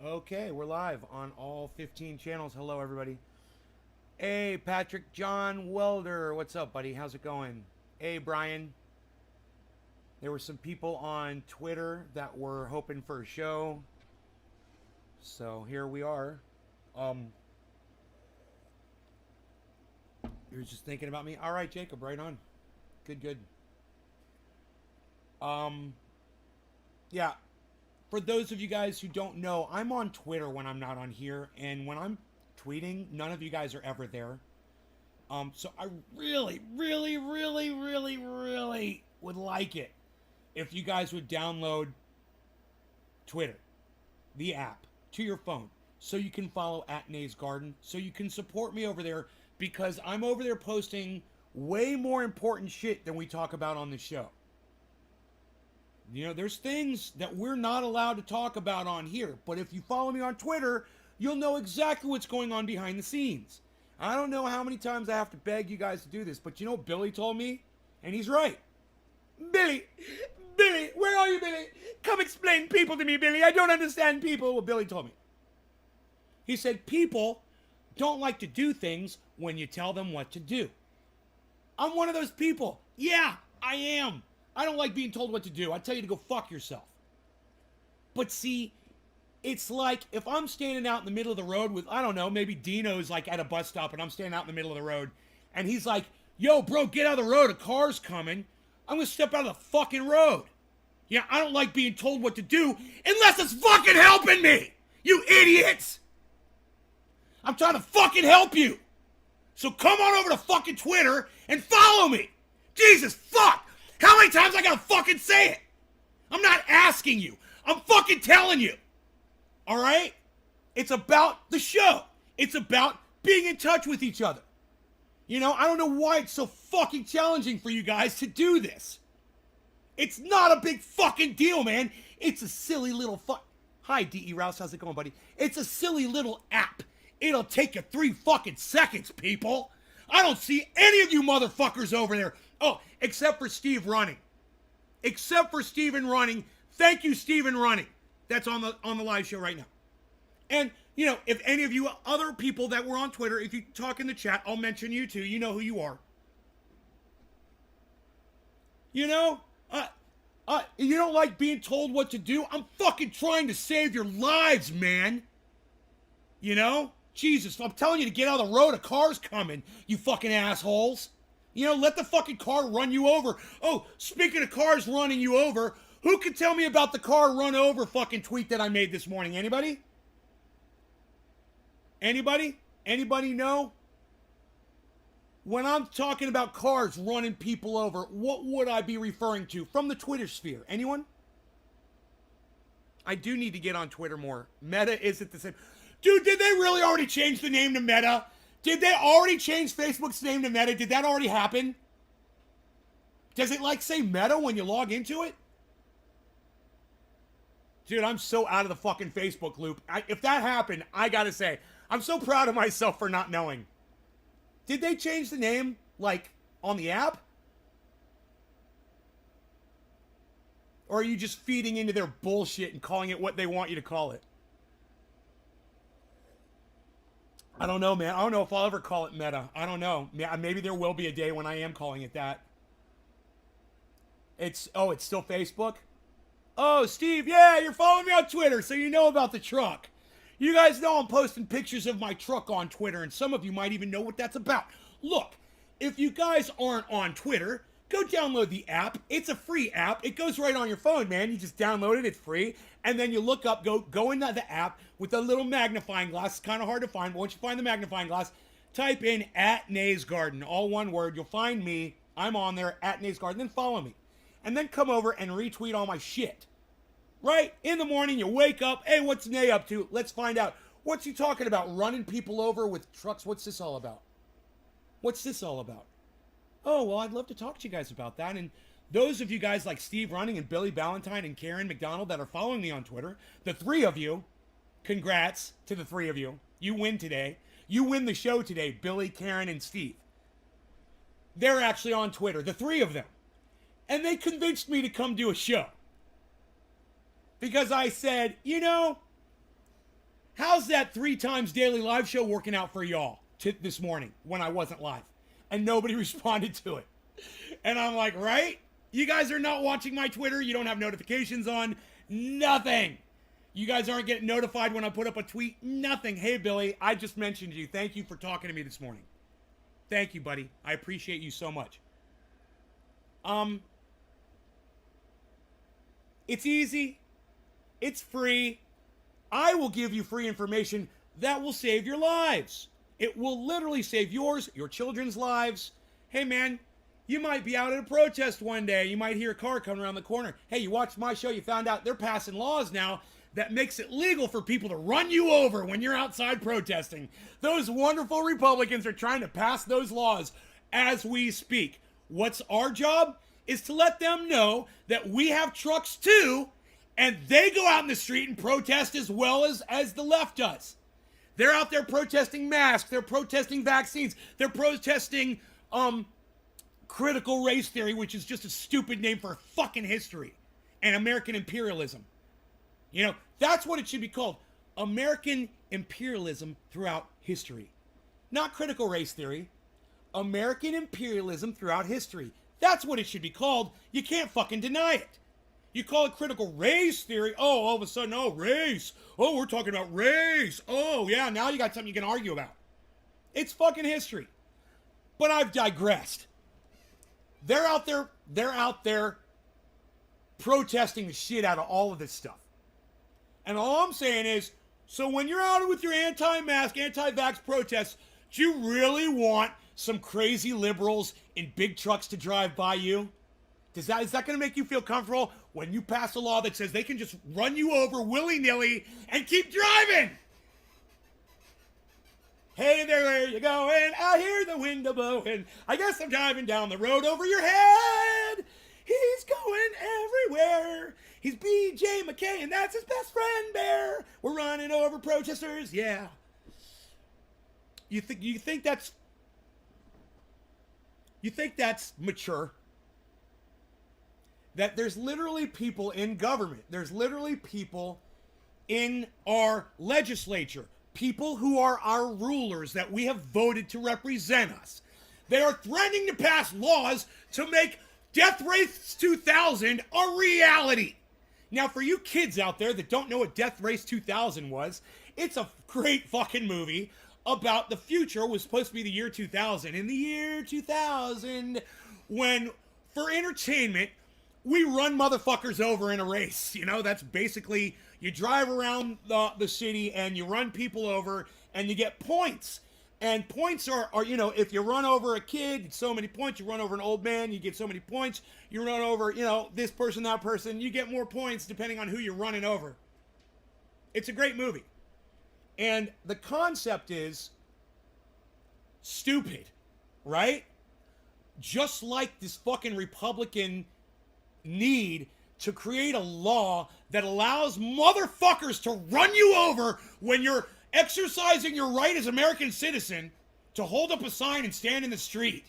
Okay, we're live on all 15 channels. Hello, everybody. Hey, Patrick John Welder. What's up, buddy? How's it going? Hey, Brian. There were some people on Twitter that were hoping for a show. So here we are. You were just thinking about me? All right, Jacob, right on. Good. Yeah. For those of you guys who don't know, I'm on Twitter when I'm not on here, and when I'm tweeting, none of you guys are ever there. So I really would like it if you guys would download Twitter, the app, to your phone, so you can follow @NaysGarden, so you can support me over there, because I'm over there posting way more important shit than we talk about on the show. You know, there's things that we're not allowed to talk about on here. But if you follow me on Twitter, you'll know exactly what's going on behind the scenes. I don't know how many times I have to beg you guys to do this, but you know what Billy told me? And he's right. Billy, where are you, Billy? Come explain people to me, Billy. I don't understand people. Well, Billy told me. He said people don't like to do things when you tell them what to do. I'm one of those people. Yeah, I am. I don't like being told what to do. I tell you to go fuck yourself. But see, it's like if I'm standing out in the middle of the road with, I don't know, maybe Dino's like at a bus stop and I'm standing out in the middle of the road and he's like, yo, bro, get out of the road. A car's coming. I'm going to step out of the fucking road. Yeah, I don't like being told what to do unless it's fucking helping me. You idiots. I'm trying to fucking help you. So come on over to fucking Twitter and follow me. Jesus, fuck. How many times I gotta fucking say it? I'm not asking you. I'm fucking telling you. Alright? It's about the show. It's about being in touch with each other. You know, I don't know why it's so fucking challenging for you guys to do this. It's not a big fucking deal, man. It's a silly little Hi, D.E. Rouse. How's it going, buddy? It's a silly little app. It'll take you 3 fucking seconds, people. I don't see any of you motherfuckers over there. Oh, except for Steve Running. Except for Steven Running. Thank you, Steven Running. That's on the live show right now. And, you know, if any of you other people that were on Twitter, if you talk in the chat, I'll mention you too. You know who you are. You know? You don't like being told what to do? I'm fucking trying to save your lives, man. You know? Jesus, I'm telling you to get out of the road. A car's coming, you fucking assholes. You know, let the fucking car run you over. Oh, speaking of cars running you over, who can tell me about the car run over fucking tweet that I made this morning? Anybody? Anybody? Anybody know? When I'm talking about cars running people over, what would I be referring to from the Twitter sphere? Anyone? I do need to get on Twitter more. Meta isn't the same. Dude, did they really already change the name to Meta? Did they already change Facebook's name to Meta? Did that already happen? Does it like say Meta when you log into it? Dude, I'm so out of the fucking Facebook loop. If that happened, I gotta say, I'm so proud of myself for not knowing. Did they change the name, like, on the app? Or are you just feeding into their bullshit and calling it what they want you to call it? I don't know, man. I don't know if I'll ever call it Meta. I don't know. Maybe there will be a day when I am calling it that. It's still Facebook? Oh, Steve, yeah, you're following me on Twitter, so you know about the truck. You guys know I'm posting pictures of my truck on Twitter, and some of you might even know what that's about. Look, if you guys aren't on Twitter, go download the app. It's a free app. It goes right on your phone, man. You just download it. It's free. And then you look up, go into the app with a little magnifying glass. It's kind of hard to find, but once you find the magnifying glass, type in @NaysGarden, all one word. You'll find me. I'm on there, @NaysGarden. Then follow me. And then come over and retweet all my shit. Right? In the morning, you wake up. Hey, what's Nay up to? Let's find out. What's he talking about? Running people over with trucks? What's this all about? What's this all about? Oh, well, I'd love to talk to you guys about that. And those of you guys like Steve Running and Billy Ballantyne and Karen McDonald that are following me on Twitter, the 3 of you, congrats to the 3 of you. You win today. You win the show today, Billy, Karen, and Steve. They're actually on Twitter, the 3 of them. And they convinced me to come do a show. Because I said, you know, How's that 3 times daily live show working out for y'all this morning when I wasn't live? And nobody responded to it. And I'm like, right? You guys are not watching my Twitter. You don't have notifications on. Nothing. You guys aren't getting notified when I put up a tweet. Nothing. Hey, Billy, I just mentioned you. Thank you for talking to me this morning. Thank you, buddy. I appreciate you so much. It's easy. It's free. I will give you free information that will save your lives. It will literally save yours, your children's lives. Hey, man, you might be out at a protest one day. You might hear a car coming around the corner. Hey, you watched my show. You found out they're passing laws now that makes it legal for people to run you over when you're outside protesting. Those wonderful Republicans are trying to pass those laws as we speak. What's our job? Is to let them know that we have trucks too, and they go out in the street and protest as well as the left does. They're out there protesting masks. They're protesting vaccines. They're protesting critical race theory, which is just a stupid name for fucking history and American imperialism. You know, that's what it should be called. American imperialism throughout history. Not critical race theory. American imperialism throughout history. That's what it should be called. You can't fucking deny it. You call it critical race theory. Oh, all of a sudden, oh, race. Oh, we're talking about race. Oh, yeah, now you got something you can argue about. It's fucking history. But I've digressed. They're out there protesting the shit out of all of this stuff. And all I'm saying is, so when you're out with your anti-mask, anti-vax protests, do you really want some crazy liberals in big trucks to drive by you? Is that going to make you feel comfortable when you pass a law that says they can just run you over willy-nilly and keep driving? Hey there, where you going? I hear the window blowing. I guess I'm driving down the road over your head. He's going everywhere. He's B.J. McKay, and that's his best friend, Bear. We're running over protesters. Yeah. You think that's mature? That there's literally people in government. There's literally people in our legislature. People who are our rulers that we have voted to represent us. They are threatening to pass laws to make Death Race 2000 a reality. Now, for you kids out there that don't know what Death Race 2000 was, it's a great fucking movie about the future. It was supposed to be the year 2000. In the year 2000, when, for entertainment, we run motherfuckers over in a race. You know, that's basically, you drive around the city and you run people over and you get points. And points are, you know, if you run over a kid, it's so many points. You run over an old man, you get so many points. You run over, you know, this person, that person, you get more points depending on who you're running over. It's a great movie. And the concept is stupid, right? Just like this fucking Republican need to create a law that allows motherfuckers to run you over when you're exercising your right as American citizen to hold up a sign and stand in the street.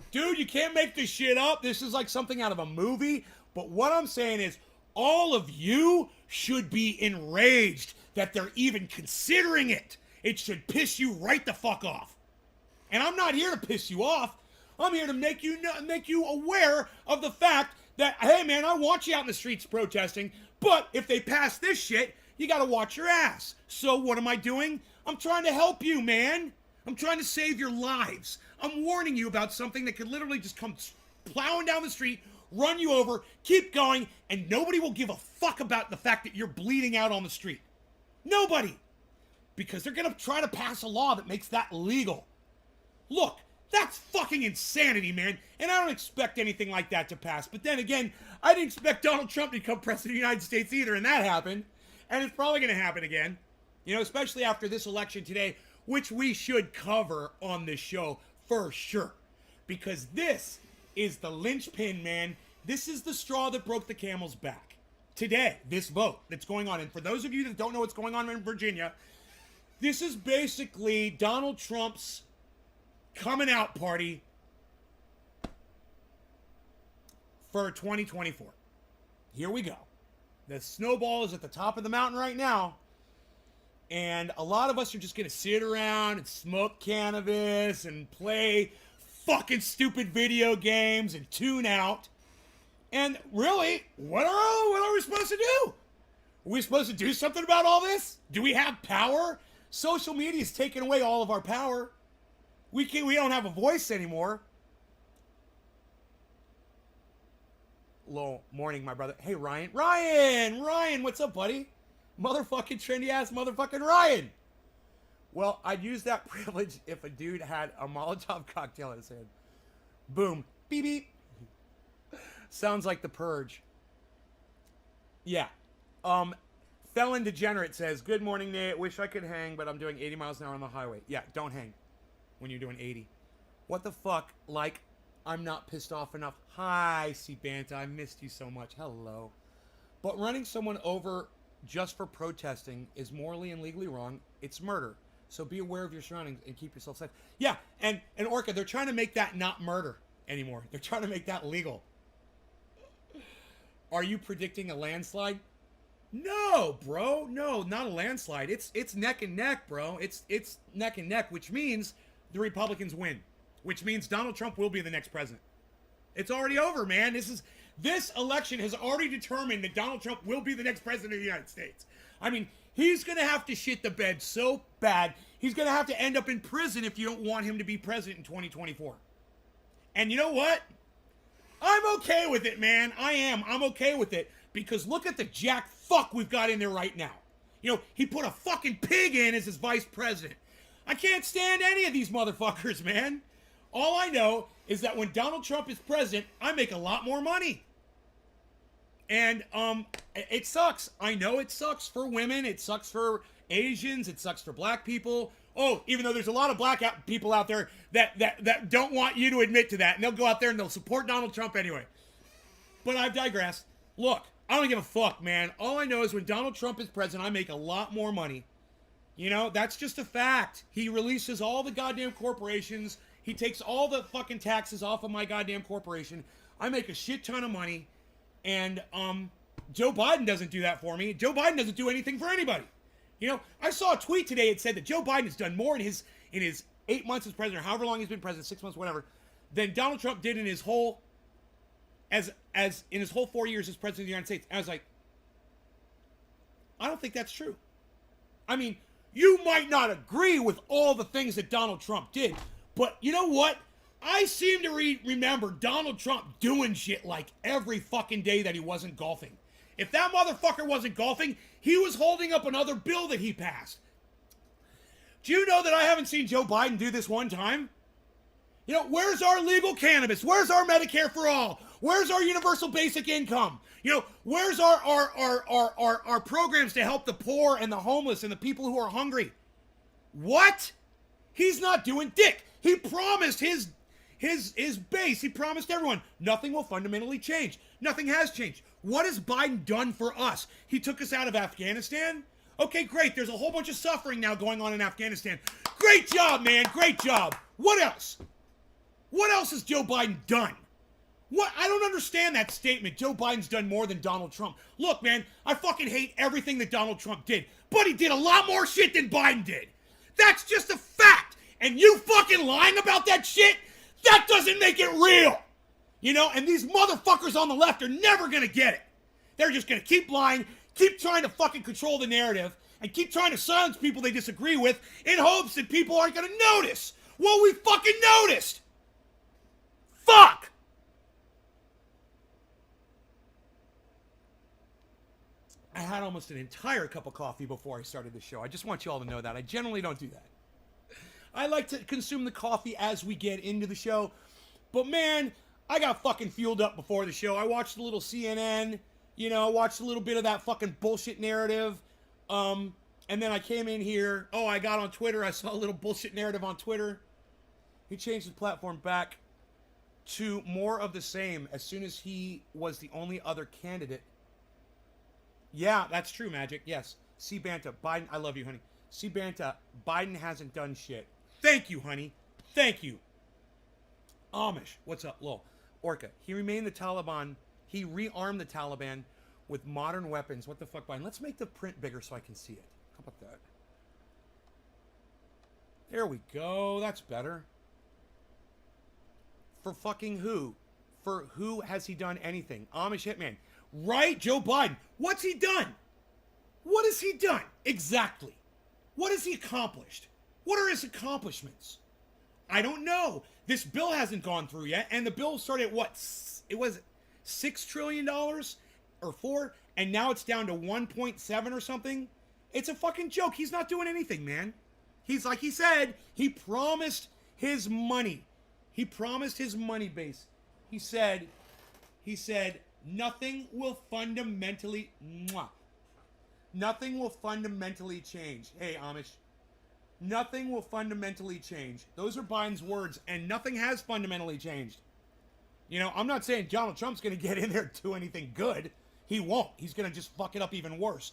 Dude, you can't make this shit up. This is like something out of a movie. But what I'm saying is, all of you should be enraged that they're even considering it. It should piss you right the fuck off. And I'm not here to piss you off. I'm here to make you aware of the fact that, hey man, I want you out in the streets protesting, but if they pass this shit, you gotta watch your ass. So what am I doing? I'm trying to help you, man. I'm trying to save your lives. I'm warning you about something that could literally just come plowing down the street, run you over, keep going, and nobody will give a fuck about the fact that you're bleeding out on the street. Nobody. Because they're gonna try to pass a law that makes that legal. Look, that's fucking insanity, man. And I don't expect anything like that to pass. But then again, I didn't expect Donald Trump to become president of the United States either, and that happened. And it's probably going to happen again. You know, especially after this election today, which we should cover on this show for sure. Because this is the linchpin, man. This is the straw that broke the camel's back. Today, this vote that's going on. And for those of you that don't know what's going on in Virginia, this is basically Donald Trump's coming out party for 2024. Here we go. The snowball is at the top of the mountain right now. And a lot of us are just going to sit around and smoke cannabis and play fucking stupid video games and tune out. And really, what are we supposed to do? Are we supposed to do something about all this? Do we have power? Social media is taking away all of our power. We don't have a voice anymore. Low morning, my brother. Hey, Ryan, what's up, buddy? Motherfucking trendy ass motherfucking Ryan. Well, I'd use that privilege if a dude had a Molotov cocktail in his hand. Boom. Beep beep. Sounds like The Purge. Yeah. Felon Degenerate says, good morning, Nate. Wish I could hang, but I'm doing 80 miles an hour on the highway. Yeah, don't hang when you're doing 80. What the fuck? Like, I'm not pissed off enough. Hi, C-Banta. I missed you so much. Hello. But running someone over just for protesting is morally and legally wrong. It's murder. So be aware of your surroundings and keep yourself safe. Yeah, and Orca, they're trying to make that not murder anymore. They're trying to make that legal. Are you predicting a landslide? No, bro. No, not a landslide. It's neck and neck, bro. It's neck and neck, which means the Republicans win. Which means Donald Trump will be the next president. It's already over, man. This election has already determined that Donald Trump will be the next president of the United States. I mean, he's going to have to shit the bed so bad, he's going to have to end up in prison if you don't want him to be president in 2024. And you know what? I'm okay with it, man. I'm okay with it. Because look at the jack fuck we've got in there right now. You know, he put a fucking pig in as his vice president. I can't stand any of these motherfuckers, man. All I know is that when Donald Trump is president, I make a lot more money. And it sucks. I know it sucks for women. It sucks for Asians. It sucks for black people. Oh, even though there's a lot of black people out there that don't want you to admit to that. And they'll go out there and they'll support Donald Trump anyway. But I've digressed. Look, I don't give a fuck, man. All I know is when Donald Trump is president, I make a lot more money. You know, that's just a fact. He releases all the goddamn corporations. He takes all the fucking taxes off of my goddamn corporation. I make a shit ton of money. And Joe Biden doesn't do that for me. Joe Biden doesn't do anything for anybody. You know, I saw a tweet today. It said that Joe Biden has done more in his 8 months as president, or however long he's been president, 6 months, whatever, than Donald Trump did in his whole as in his whole 4 years as president of the United States. And I was like, I don't think that's true. I mean, you might not agree with all the things that Donald Trump did, but you know what? I seem to remember Donald Trump doing shit like every fucking day that he wasn't golfing. If that motherfucker wasn't golfing, he was holding up another bill that he passed. Do you know that I haven't seen Joe Biden do this one time? You know, where's our legal cannabis? Where's our Medicare for all? Where's our universal basic income? You know, where's our programs to help the poor and the homeless and the people who are hungry? What? He's not doing dick. He promised his base. He promised everyone nothing will fundamentally change. Nothing has changed. What has Biden done for us? He took us out of Afghanistan. Okay, great. There's a whole bunch of suffering now going on in Afghanistan. Great job, man. Great job. What else? What else has Joe Biden done? What? I don't understand that statement. Joe Biden's done more than Donald Trump. Look, man, I fucking hate everything that Donald Trump did, but he did a lot more shit than Biden did. That's just a fact. And you fucking lying about that shit, that doesn't make it real. You know, and these motherfuckers on the left are never gonna get it. They're just gonna keep lying, keep trying to fucking control the narrative, and keep trying to silence people they disagree with in hopes that people aren't gonna notice. Well, we fucking noticed. Fuck! I had almost an entire cup of coffee before I started the show. I just want you all to know that. I generally don't do that. I like to consume the coffee as we get into the show. But man, I got fucking fueled up before the show. I watched a little CNN, you know, watched a little bit of that fucking bullshit narrative. And then I came in here. Oh, I got on Twitter. I saw a little bullshit narrative on Twitter. He changed his platform back to more of the same as soon as he was the only other candidate. Yeah, that's true, Magic. Yes. C-Banta, Biden, I love you, honey. C-Banta, Biden hasn't done shit. Thank you, honey. Thank you. Amish, what's up? Lol. Orca, he remained the Taliban. He rearmed the Taliban with modern weapons. What the fuck, Biden? Let's make the print bigger so I can see it. How about that? There we go. That's better. For fucking who? For who has he done anything? Amish Hitman. Right, Joe Biden. What's he done? What has he done? Exactly. What has he accomplished? What are his accomplishments? I don't know. This bill hasn't gone through yet, and the bill started at what? It was $6 trillion or $4, and now it's down to 1.7 or something. It's a fucking joke. He's not doing anything, man. He's like he said, he promised his money. He promised his money base. He said, nothing will fundamentally, nothing will fundamentally change. Hey, Amish. Nothing will fundamentally change. Those are Biden's words, and nothing has fundamentally changed. You know, I'm not saying Donald Trump's going to get in there and do anything good. He won't. He's going to just fuck it up even worse.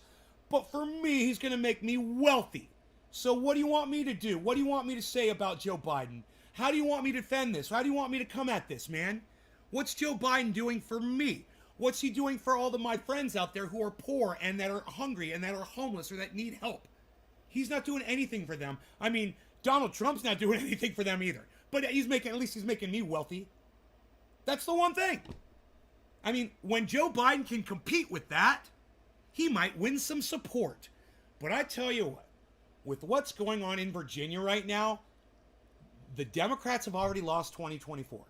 But for me, he's going to make me wealthy. So what do you want me to do? What do you want me to say about Joe Biden? How do you want me to defend this? How do you want me to come at this, man? What's Joe Biden doing for me? What's he doing for all of my friends out there who are poor and that are hungry and that are homeless or that need help? He's not doing anything for them. I mean, Donald Trump's not doing anything for them either. But at least he's making me wealthy. That's the one thing. I mean, when Joe Biden can compete with that, he might win some support. But I tell you what, with what's going on in Virginia right now, the Democrats have already lost 2024.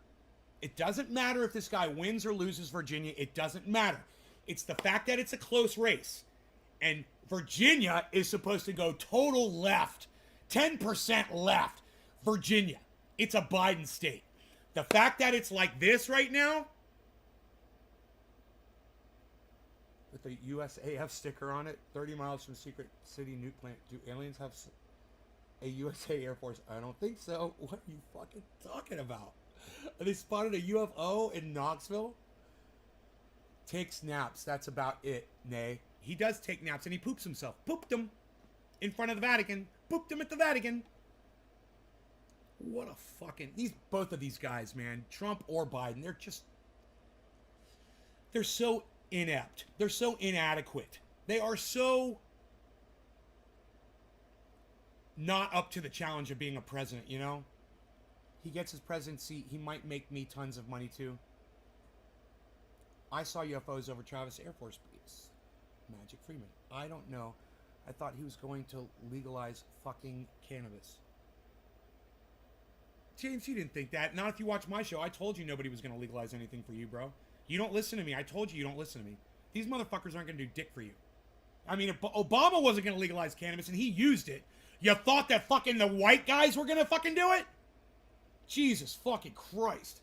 It doesn't matter if this guy wins or loses Virginia. It doesn't matter. It's the fact that it's a close race. And Virginia is supposed to go total left. 10% left. Virginia. It's a Biden state. The fact that it's like this right now, with the USAF sticker on it, 30 miles from Secret City nuke plant. Do aliens have a USA Air Force? I don't think so. What are you fucking talking about? They spotted a UFO in Knoxville? Takes naps. That's about it, Nay. He does take naps and he poops himself. Pooped him in front of the Vatican. Pooped him at the Vatican. What a fucking... both of these guys, man. Trump or Biden. They're so inept. They're so inadequate. They are so not up to the challenge of being a president, you know? He gets his presidency. He might make me tons of money, too. I saw UFOs over Travis Air Force Base. Magic Freeman. I don't know. I thought he was going to legalize fucking cannabis. James, you didn't think that. Not if you watch my show. I told you nobody was going to legalize anything for you, bro. You don't listen to me. I told you don't listen to me. These motherfuckers aren't going to do dick for you. I mean, if Obama wasn't going to legalize cannabis and he used it, you thought that fucking the white guys were going to fucking do it? Jesus fucking Christ.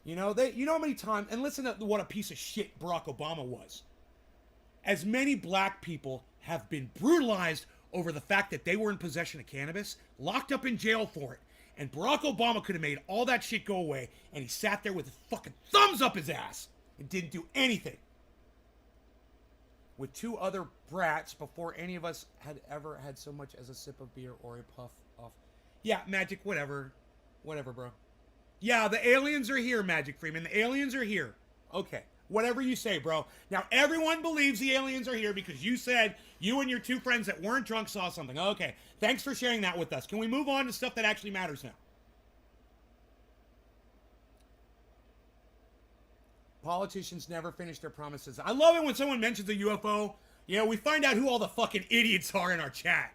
You know how many times, and listen to what a piece of shit Barack Obama was. As many black people have been brutalized over the fact that they were in possession of cannabis, locked up in jail for it. And Barack Obama could have made all that shit go away, and he sat there with his fucking thumbs up his ass and didn't do anything. With two other brats before any of us had ever had so much as a sip of beer or a puff of... Yeah, Magic, whatever. Whatever, bro. Yeah, the aliens are here, Magic Freeman. The aliens are here. Okay. Whatever you say, bro. Now, everyone believes the aliens are here because you said you and your two friends that weren't drunk saw something. Okay. Thanks for sharing that with us. Can we move on to stuff that actually matters now? Politicians never finish their promises. I love it when someone mentions a UFO. You know, we find out who all the fucking idiots are in our chat.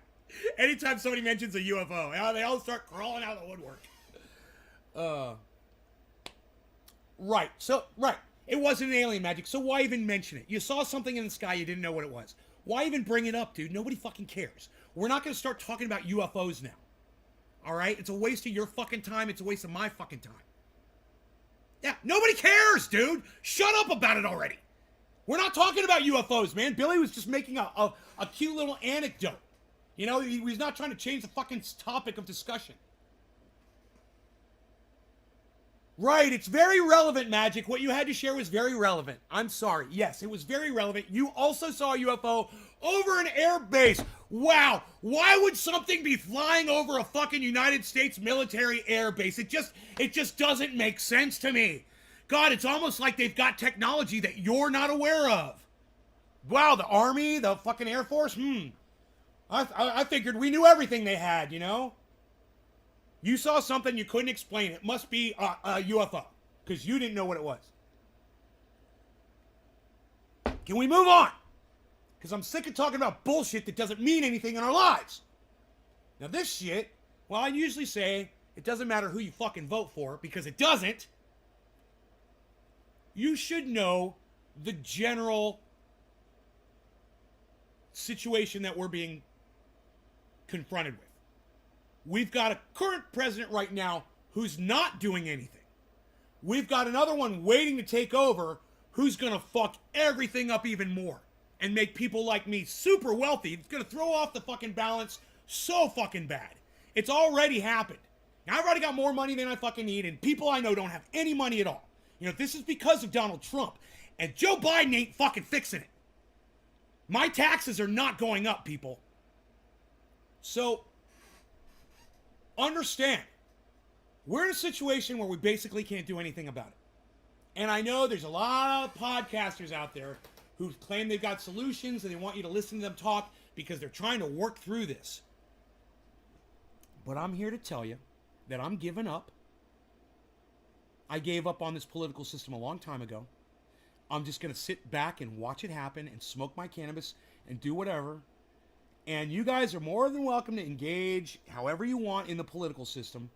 Anytime somebody mentions a UFO, they all start crawling out of the woodwork. Right. It wasn't an alien, Magic, so why even mention it? You saw something in the sky, you didn't know what it was. Why even bring it up, dude? Nobody fucking cares. We're not going to start talking about UFOs now. All right? It's a waste of your fucking time. It's a waste of my fucking time. Yeah, nobody cares, dude. Shut up about it already. We're not talking about UFOs, man. Billy was just making a cute little anecdote. You know, he was not trying to change the fucking topic of discussion. Right, it's very relevant, Magic. What you had to share was very relevant. I'm sorry. Yes, it was very relevant. You also saw a UFO over an air base. Wow. Why would something be flying over a fucking United States military air base? It just doesn't make sense to me. God, it's almost like they've got technology that you're not aware of. Wow, the Army, the fucking Air Force, I figured we knew everything they had, you know? You saw something you couldn't explain. It must be a UFO because you didn't know what it was. Can we move on? Because I'm sick of talking about bullshit that doesn't mean anything in our lives. Now this shit, well, I usually say it doesn't matter who you fucking vote for because it doesn't. You should know the general situation that we're being confronted with. We've got a current president right now who's not doing anything. We've got another one waiting to take over who's going to fuck everything up even more and make people like me super wealthy. It's going to throw off the fucking balance so fucking bad. It's already happened. Now, I've already got more money than I fucking need, and people I know don't have any money at all. You know, this is because of Donald Trump. And Joe Biden ain't fucking fixing it. My taxes are not going up, people. So, understand, we're in a situation where we basically can't do anything about it. And I know there's a lot of podcasters out there who claim they've got solutions and they want you to listen to them talk because they're trying to work through this. But I'm here to tell you that I'm giving up. I gave up on this political system a long time ago. I'm just going to sit back and watch it happen and smoke my cannabis and do whatever. And you guys are more than welcome to engage however you want in the political system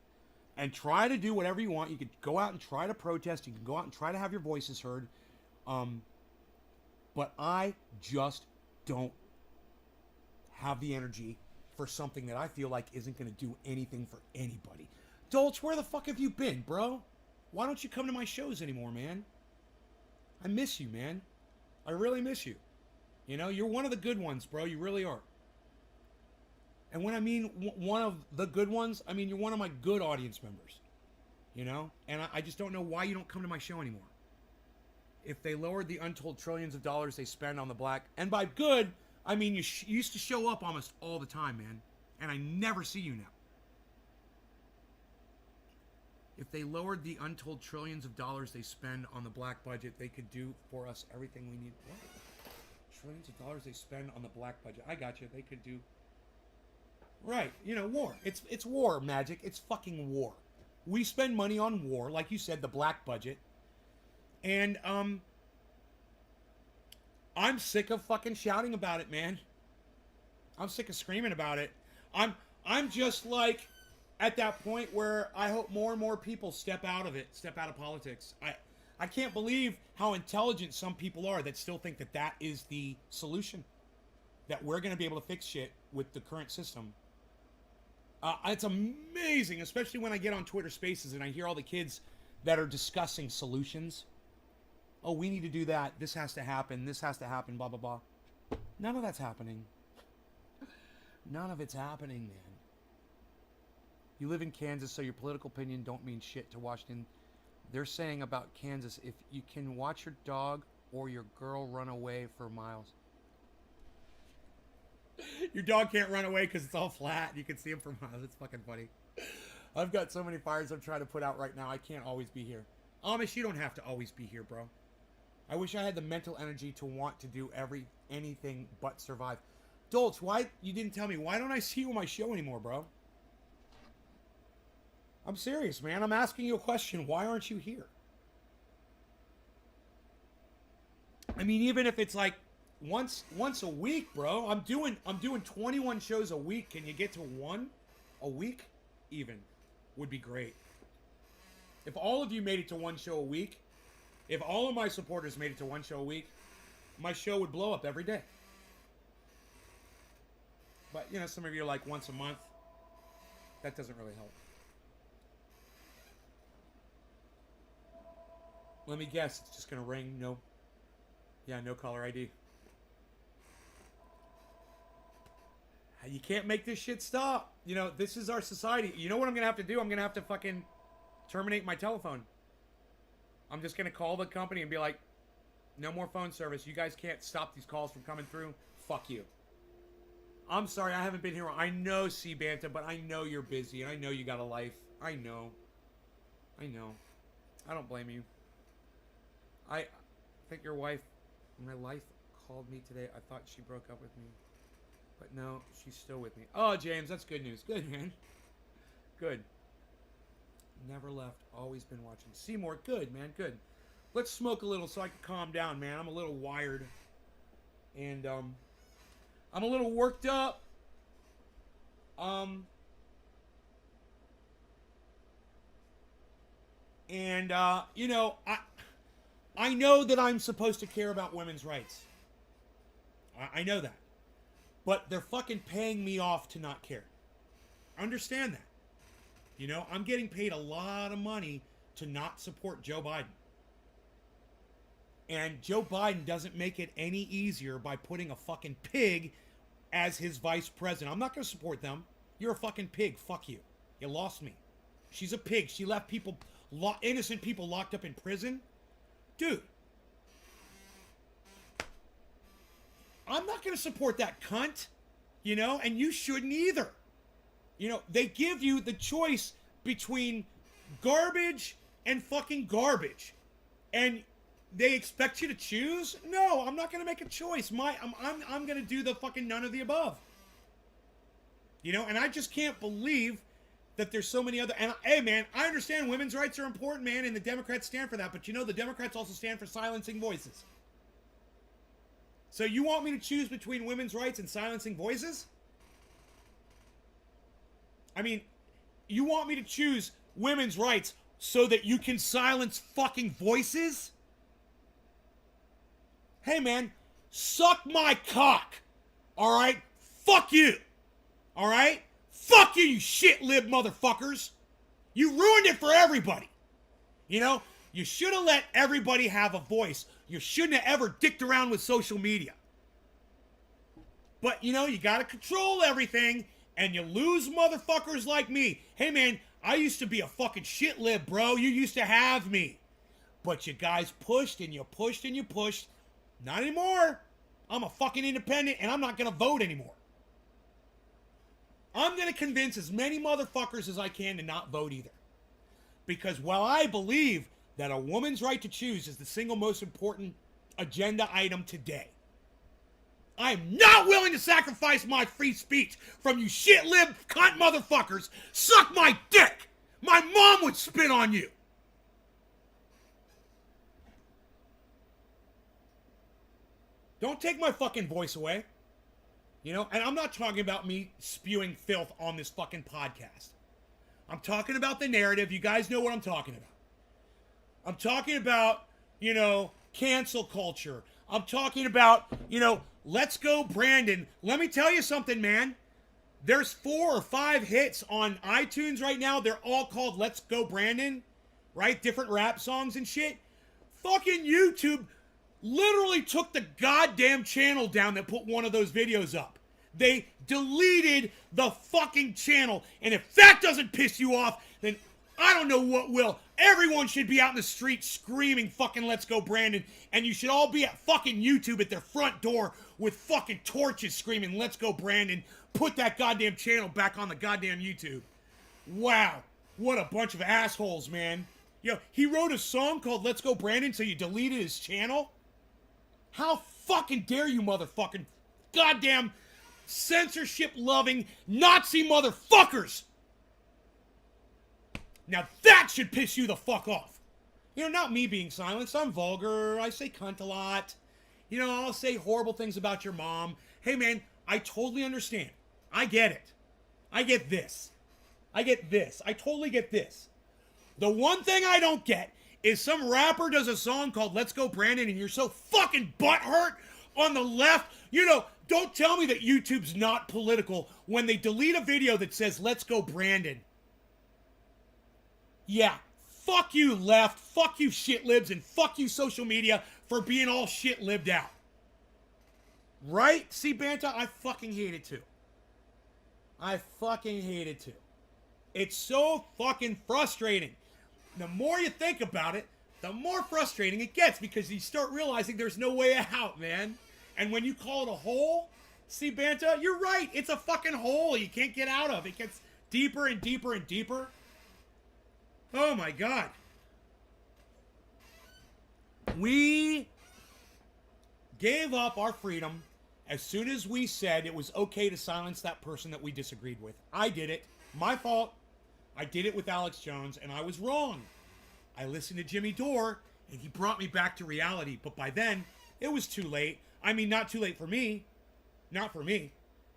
and try to do whatever you want. You could go out and try to protest. You can go out and try to have your voices heard. But I just don't have the energy for something that I feel like isn't going to do anything for anybody. Dolch, where the fuck have you been, bro? Why don't you come to my shows anymore, man? I miss you, man. I really miss you. You know, you're one of the good ones, bro. You really are. And when I mean one of the good ones, I mean you're one of my good audience members. You know? And I just don't know why you don't come to my show anymore. If they lowered the untold trillions of dollars they spend on the black, and by good, I mean you used to show up almost all the time, man. And I never see you now. If they lowered the untold trillions of dollars they spend on the black budget, they could do for us everything we need. What? Trillions of dollars they spend on the black budget. I got you. They could do... Right. You know, war. It's war, Magic. It's fucking war. We spend money on war, like you said, the black budget. And, I'm sick of fucking shouting about it, man. I'm sick of screaming about it. I'm just like... at that point where I hope more and more people step out of it, step out of politics. I can't believe how intelligent some people are that still think that that is the solution. That we're going to be able to fix shit with the current system. It's amazing, especially when I get on Twitter Spaces and I hear all the kids that are discussing solutions. Oh, we need to do that. This has to happen. This has to happen, blah, blah, blah. None of that's happening. None of it's happening, man. You live in Kansas, so your political opinion don't mean shit to Washington. They're saying about Kansas, if you can watch your dog or your girl run away for miles. Your dog can't run away because it's all flat. You can see him for miles. It's fucking funny. I've got so many fires I'm trying to put out right now. I can't always be here. Amish, you don't have to always be here, bro. I wish I had the mental energy to want to do anything but survive. Dolch, why you didn't tell me? Why don't I see you on my show anymore, bro? I'm serious, man. I'm asking you a question. Why aren't you here? I mean, even if it's like once a week, bro. I'm doing 21 shows a week. Can you get to one a week? Even would be great. If all of you made it to one show a week, if all of my supporters made it to one show a week, my show would blow up every day. But, you know, some of you are like once a month. That doesn't really help. Let me guess. It's just going to ring. No. Yeah, no caller ID. You can't make this shit stop. You know, this is our society. You know what I'm going to have to do? I'm going to have to fucking terminate my telephone. I'm just going to call the company and be like, no more phone service. You guys can't stop these calls from coming through. Fuck you. I'm sorry, I haven't been here. I know, C-Banta, but I know you're busy, and I know you got a life. I know. I don't blame you. I think your wife, my wife called me today. I thought she broke up with me. But no, she's still with me. Oh, James, that's good news. Good, man. Good. Never left. Always been watching. Seymour, good, man. Good. Let's smoke a little so I can calm down, man. I'm a little wired. And, I'm a little worked up. And, you know, I know that I'm supposed to care about women's rights. I know that. But they're fucking paying me off to not care. Understand that. You know, I'm getting paid a lot of money to not support Joe Biden. And Joe Biden doesn't make it any easier by putting a fucking pig as his vice president. I'm not going to support them. You're a fucking pig. Fuck you. You lost me. She's a pig. She left people, innocent people locked up in prison. Dude. I'm not going to support that cunt, you know, and you shouldn't either. You know, they give you the choice between garbage and fucking garbage. And they expect you to choose? No, I'm not going to make a choice. I'm going to do the fucking none of the above. You know, and I just can't believe that there's so many other... And, hey, man, I understand women's rights are important, man, and the Democrats stand for that. But, you know, the Democrats also stand for silencing voices. So you want me to choose between women's rights and silencing voices? I mean, you want me to choose women's rights so that you can silence fucking voices? Hey, man, suck my cock. All right? Fuck you. All right? Fuck you, you shit-lib motherfuckers. You ruined it for everybody. You know, you should have let everybody have a voice. You shouldn't have ever dicked around with social media. But, you know, you got to control everything, and you lose motherfuckers like me. Hey, man, I used to be a fucking shit lib, bro. You used to have me. But you guys pushed, and you pushed, and you pushed. Not anymore. I'm a fucking independent, and I'm not going to vote anymore. I'm going to convince as many motherfuckers as I can to not vote either. Because while I believe that a woman's right to choose is the single most important agenda item today, I am not willing to sacrifice my free speech from you shit-lib cunt motherfuckers. Suck my dick! My mom would spit on you! Don't take my fucking voice away. You know, and I'm not talking about me spewing filth on this fucking podcast. I'm talking about the narrative. You guys know what I'm talking about. I'm talking about, you know, cancel culture. I'm talking about, you know, let's go Brandon. Let me tell you something, man. There's 4 or 5 hits on iTunes right now. They're all called Let's Go Brandon, right? Different rap songs and shit. Fucking YouTube literally took the goddamn channel down that put one of those videos up. They deleted the fucking channel. And if that doesn't piss you off, then I don't know what will. Everyone should be out in the street screaming fucking Let's Go Brandon. And you should all be at fucking YouTube at their front door with fucking torches screaming Let's Go Brandon. Put that goddamn channel back on the goddamn YouTube. Wow. What a bunch of assholes, man. Yo, he wrote a song called Let's Go Brandon, so you deleted his channel? How fucking dare you, motherfucking goddamn censorship-loving Nazi motherfuckers! Now that should piss you the fuck off. You know, not me being silenced. I'm vulgar. I say cunt a lot. You know, I'll say horrible things about your mom. Hey, man, I totally understand. I get it. I get this. I get this. I totally get this. The one thing I don't get is some rapper does a song called Let's Go Brandon and you're so fucking butthurt on the left. You know, don't tell me that YouTube's not political when they delete a video that says Let's Go Brandon. Yeah, fuck you left, fuck you shit libs, and fuck you social media for being all shit lived out. Right? See, Banta, I fucking hate it too. I fucking hate it too. It's so fucking frustrating. The more you think about it, the more frustrating it gets because you start realizing there's no way out, man. And when you call it a hole, see, Banta, you're right. It's a fucking hole you can't get out of. It gets deeper and deeper and deeper. Oh my God. We gave up our freedom as soon as we said it was okay to silence that person that we disagreed with. I did it. My fault. I did it with Alex Jones, and I was wrong. I listened to Jimmy Dore, and he brought me back to reality. But by then, it was too late. I mean, not too late for me. Not for me.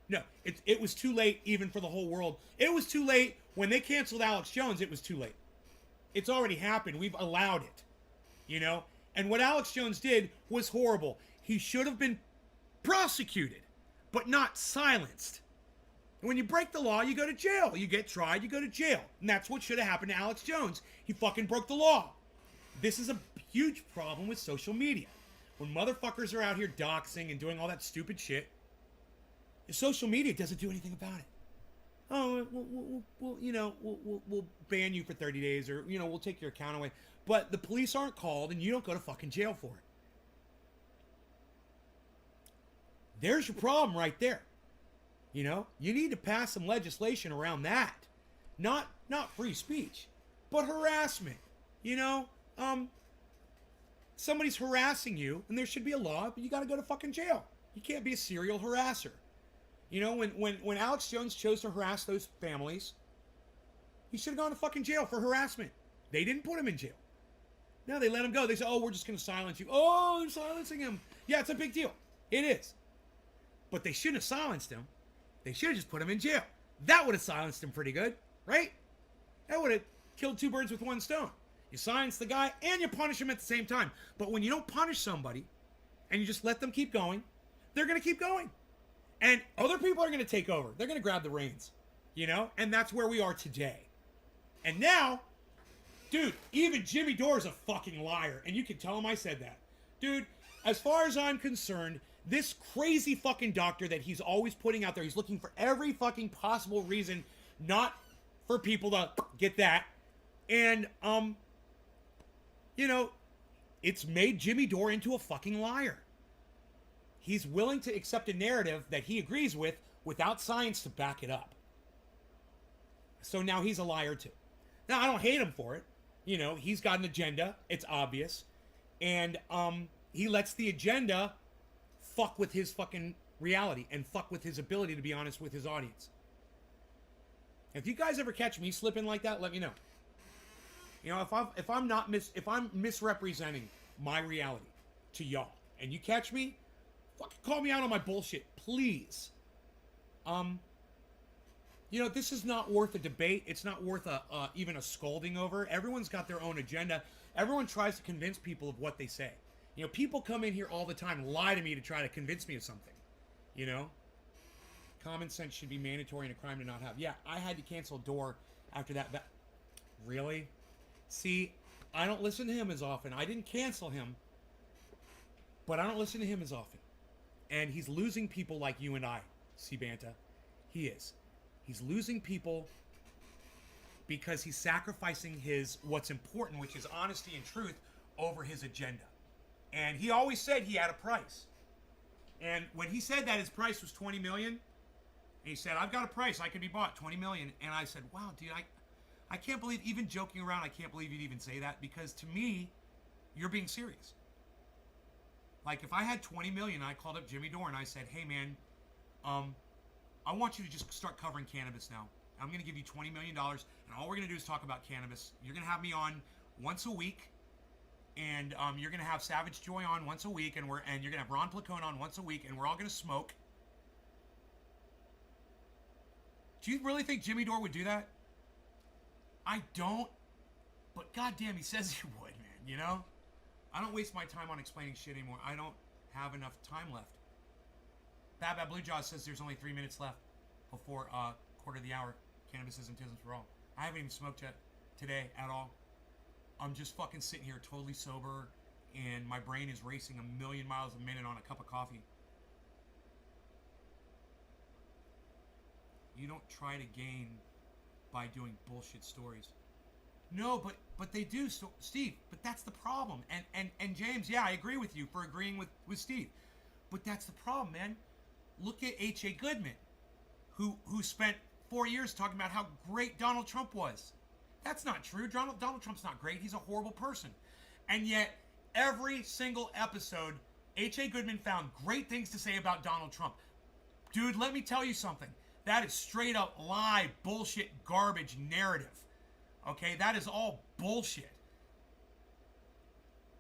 No, it was too late even for the whole world. It was too late when they canceled Alex Jones. It was too late. It's already happened. We've allowed it, you know? And what Alex Jones did was horrible. He should have been prosecuted, but not silenced. When you break the law, you go to jail. You get tried, you go to jail. And that's what should have happened to Alex Jones. He fucking broke the law. This is a huge problem with social media. When motherfuckers are out here doxing and doing all that stupid shit, social media doesn't do anything about it. Oh, we'll ban you for 30 days, or, we'll take your account away. But the police aren't called, and you don't go to fucking jail for it. There's your problem right there. You need to pass some legislation around that. Not free speech, but harassment. Somebody's harassing you, and there should be a law, but you got to go to fucking jail. You can't be a serial harasser. When Alex Jones chose to harass those families, he should have gone to fucking jail for harassment. They didn't put him in jail. No, they let him go. They said, oh, we're just going to silence you. Oh, they're silencing him. Yeah, it's a big deal. It is. But they shouldn't have silenced him. They should have just put him in jail. That would have silenced him pretty good, right? That would have killed two birds with one stone. You silence the guy and you punish him at the same time. But when you don't punish somebody and you just let them keep going, they're going to keep going. And other people are going to take over. They're going to grab the reins, And that's where we are today. And now, dude, even Jimmy Dore is a fucking liar. And you can tell him I said that. Dude, as far as I'm concerned, this crazy fucking doctor that he's always putting out there, he's looking for every fucking possible reason not for people to get that. And, it's made Jimmy Dore into a fucking liar. He's willing to accept a narrative that he agrees with without science to back it up. So now he's a liar too. Now, I don't hate him for it. He's got an agenda. It's obvious. And he lets the agenda fuck with his fucking reality and fuck with his ability to be honest with his audience. If you guys ever catch me slipping like that, let me know. If I'm misrepresenting my reality to y'all, and you catch me, fucking call me out on my bullshit, please. This is not worth a debate. It's not worth even a scolding over. Everyone's got their own agenda. Everyone tries to convince people of what they say. People come in here all the time, lie to me to try to convince me of something. Common sense should be mandatory and a crime to not have. Yeah, I had to cancel Dore after that. Really? See, I don't listen to him as often. I didn't cancel him, but I don't listen to him as often. And he's losing people like you and I, C-Banta. He is. He's losing people because he's sacrificing what's important, which is honesty and truth, over his agenda. And he always said he had a price. And when he said that his price was $20 million, he said, I've got a price. I can be bought, $20 million. And I said, wow, dude, I can't believe, even joking around, I can't believe you'd even say that, because to me, you're being serious. Like, if I had $20 million, I called up Jimmy Dore and I said, hey, man, I want you to just start covering cannabis now. I'm going to give you $20 million, and all we're going to do is talk about cannabis. You're going to have me on once a week, and you're going to have Savage Joy on once a week, and you're going to have Ron Placone on once a week, and we're all going to smoke. Do you really think Jimmy Dore would do that? I don't, but goddamn, he says he would, man, I don't waste my time on explaining shit anymore. I don't have enough time left. Bad Blue Jaw says there's only 3 minutes left before quarter of the hour. Cannabis isn't for all. I haven't even smoked yet today at all. I'm just fucking sitting here totally sober, and my brain is racing 1,000,000 miles a minute on a cup of coffee. You don't try to gain by doing bullshit stories. No, but they do, so, Steve. But that's the problem. And James, yeah, I agree with you for agreeing with Steve. But that's the problem, man. Look at H.A. Goodman, who spent 4 years talking about how great Donald Trump was. That's not true. Donald Trump's not great. He's a horrible person. And yet, every single episode, H.A. Goodman found great things to say about Donald Trump. Dude, let me tell you something. That is straight up lie, bullshit, garbage narrative. Okay, that is all bullshit.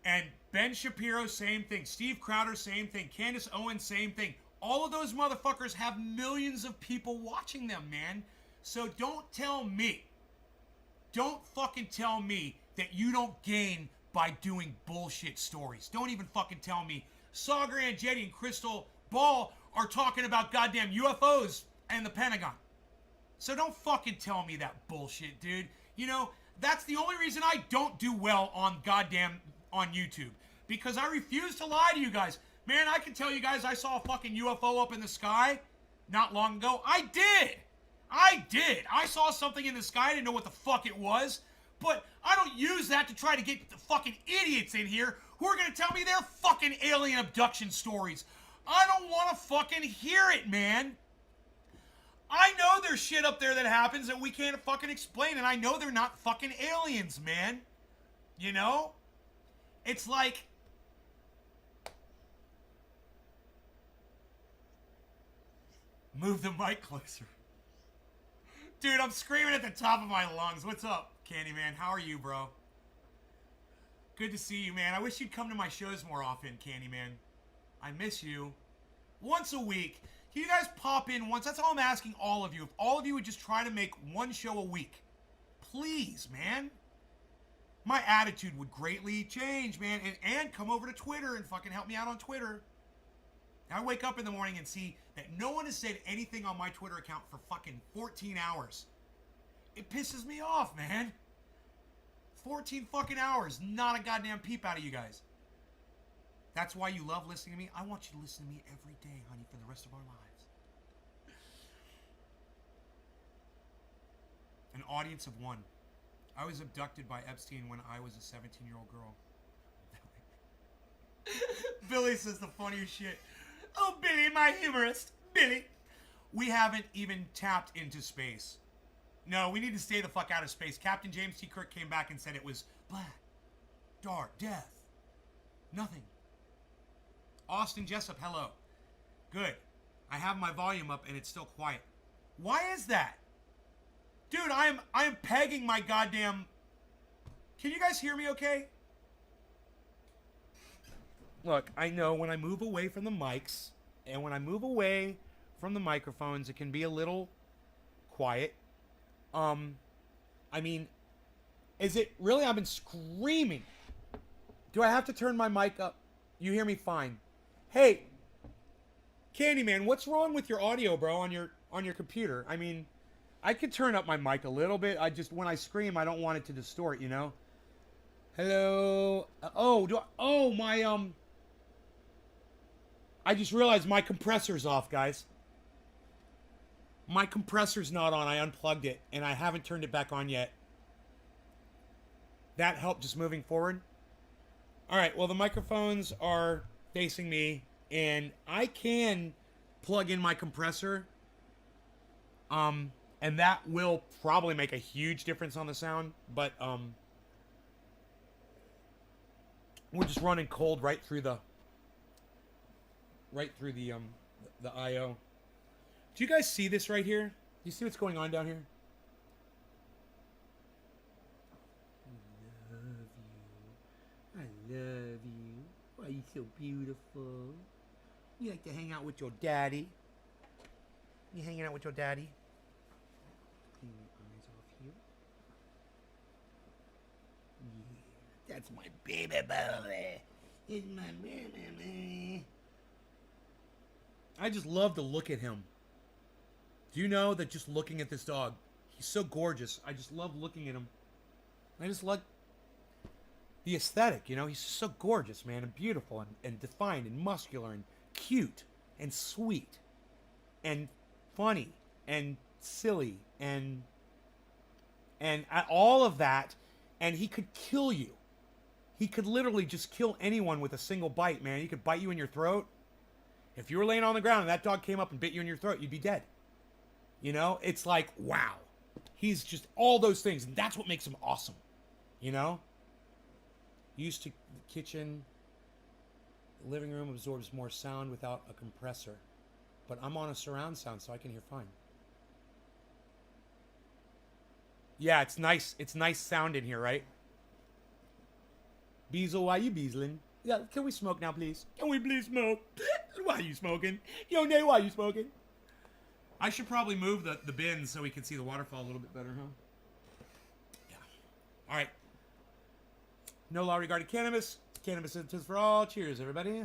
And Ben Shapiro, same thing. Steve Crowder, same thing. Candace Owens, same thing. All of those motherfuckers have millions of people watching them, man. So don't fucking tell me that you don't gain by doing bullshit stories. Don't even fucking tell me Sagar Andretti and Crystal Ball are talking about goddamn UFOs and the Pentagon. So don't fucking tell me that bullshit, dude. You know, that's the only reason I don't do well on YouTube. Because I refuse to lie to you guys. Man, I can tell you guys I saw a fucking UFO up in the sky not long ago. I did. I saw something in the sky. I didn't know what the fuck it was. But I don't use that to try to get the fucking idiots in here who are going to tell me their fucking alien abduction stories. I don't want to fucking hear it, man. I know there's shit up there that happens that we can't fucking explain, and I know they're not fucking aliens, man. You know? It's like... Move the mic closer. Dude, I'm screaming at the top of my lungs. What's up, Candyman? How are you, bro? Good to see you, man. I wish you'd come to my shows more often, Candyman. I miss you. Once a week. Can you guys pop in once? That's all I'm asking all of you. If all of you would just try to make one show a week. Please, man. My attitude would greatly change, man. And come over to Twitter and fucking help me out on Twitter. I wake up in the morning and see that no one has said anything on my Twitter account for fucking 14 hours. It pisses me off, man. 14 fucking hours. Not a goddamn peep out of you guys. That's why you love listening to me. I want you to listen to me every day, honey, for the rest of our lives. An audience of one. I was abducted by Epstein when I was a 17-year-old girl. Billy says the funniest shit. Oh, Billy, my humorist. Billy. We haven't even tapped into space. No, we need to stay the fuck out of space. Captain James T. Kirk came back and said it was black, dark, death, nothing. Austin Jessup, hello. Good. I have my volume up and it's still quiet. Why is that? Dude, I am pegging my goddamn... Can you guys hear me okay? Look, I know when I move away from the mics and when I move away from the microphones, it can be a little quiet. I mean, is it really? I've been screaming. Do I have to turn my mic up? You hear me fine. Hey, Candyman, what's wrong with your audio, bro, on your computer? I mean, I could turn up my mic a little bit. I just, when I scream, I don't want it to distort, you know? Hello? I just realized my compressor's off, guys. My compressor's not on. I unplugged it, and I haven't turned it back on yet. That helped just moving forward? All right, well, the microphones are facing me, and I can plug in my compressor. And that will probably make a huge difference on the sound, but we're just running cold right through the IO. Do you guys see this right here? Do you see what's going on down here? I love you. Why are you so beautiful? You like to hang out with your daddy? You hanging out with your daddy? Clean your eyes off here. Yeah, that's my baby boy. It's my baby. I just love to look at him. Do you know that just looking at this dog, he's so gorgeous. I just love looking at him. I just like the aesthetic, you know? He's just so gorgeous, man, and beautiful and defined and muscular and cute and sweet and funny and silly and all of that, and he could kill you. He could literally just kill anyone with a single bite, man. He could bite you in your throat. If you were laying on the ground and that dog came up and bit you in your throat, you'd be dead. You know? It's like, wow. He's just all those things, and that's what makes him awesome. You know? Used to the kitchen, living room absorbs more sound without a compressor. But I'm on a surround sound, so I can hear fine. Yeah, it's nice. It's nice sound in here, right? Beazle, why you beazling? Yeah, can we smoke now, please? Can we please smoke? Why are you smoking? Yo, Nay, why are you smoking? I should probably move the bins so we can see the waterfall a little bit better, huh? Yeah. All right. No law regarding cannabis. Cannabis is for all. Cheers, everybody.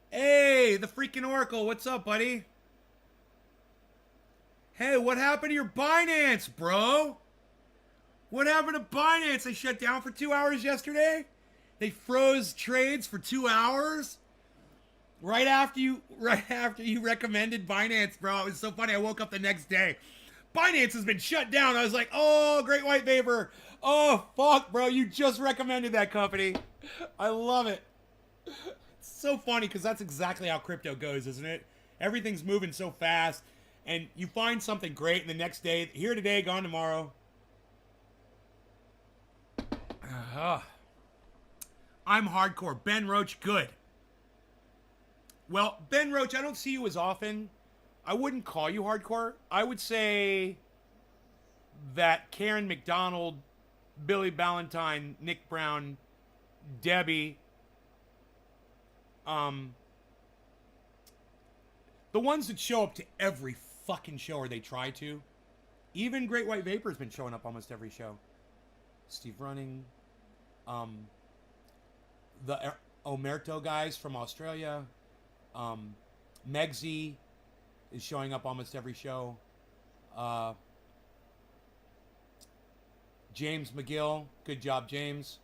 Hey, the freaking Oracle. What's up, buddy? Hey, what happened to your Binance, bro? What happened to Binance? They shut down for 2 hours yesterday? They froze trades for 2 hours? Right after you recommended Binance, bro. It was so funny. I woke up the next day. Binance has been shut down. I was like, oh, Great White Vapor. Oh, fuck, bro. You just recommended that company. I love it. It's so funny because that's exactly how crypto goes, isn't it? Everything's moving so fast, and you find something great, and the next day, here today, gone tomorrow. I'm hardcore. Ben Roach, good. Well, Ben Roach, I don't see you as often. I wouldn't call you hardcore. I would say that Karen McDonald, Billy Ballantyne, Nick Brown, Debbie, the ones that show up to every fucking show, or they try to. Even Great White Vapor's been showing up almost every show. Steve Running, the Omerto guys from Australia, Megsy is showing up almost every show. James McGill, good job, James.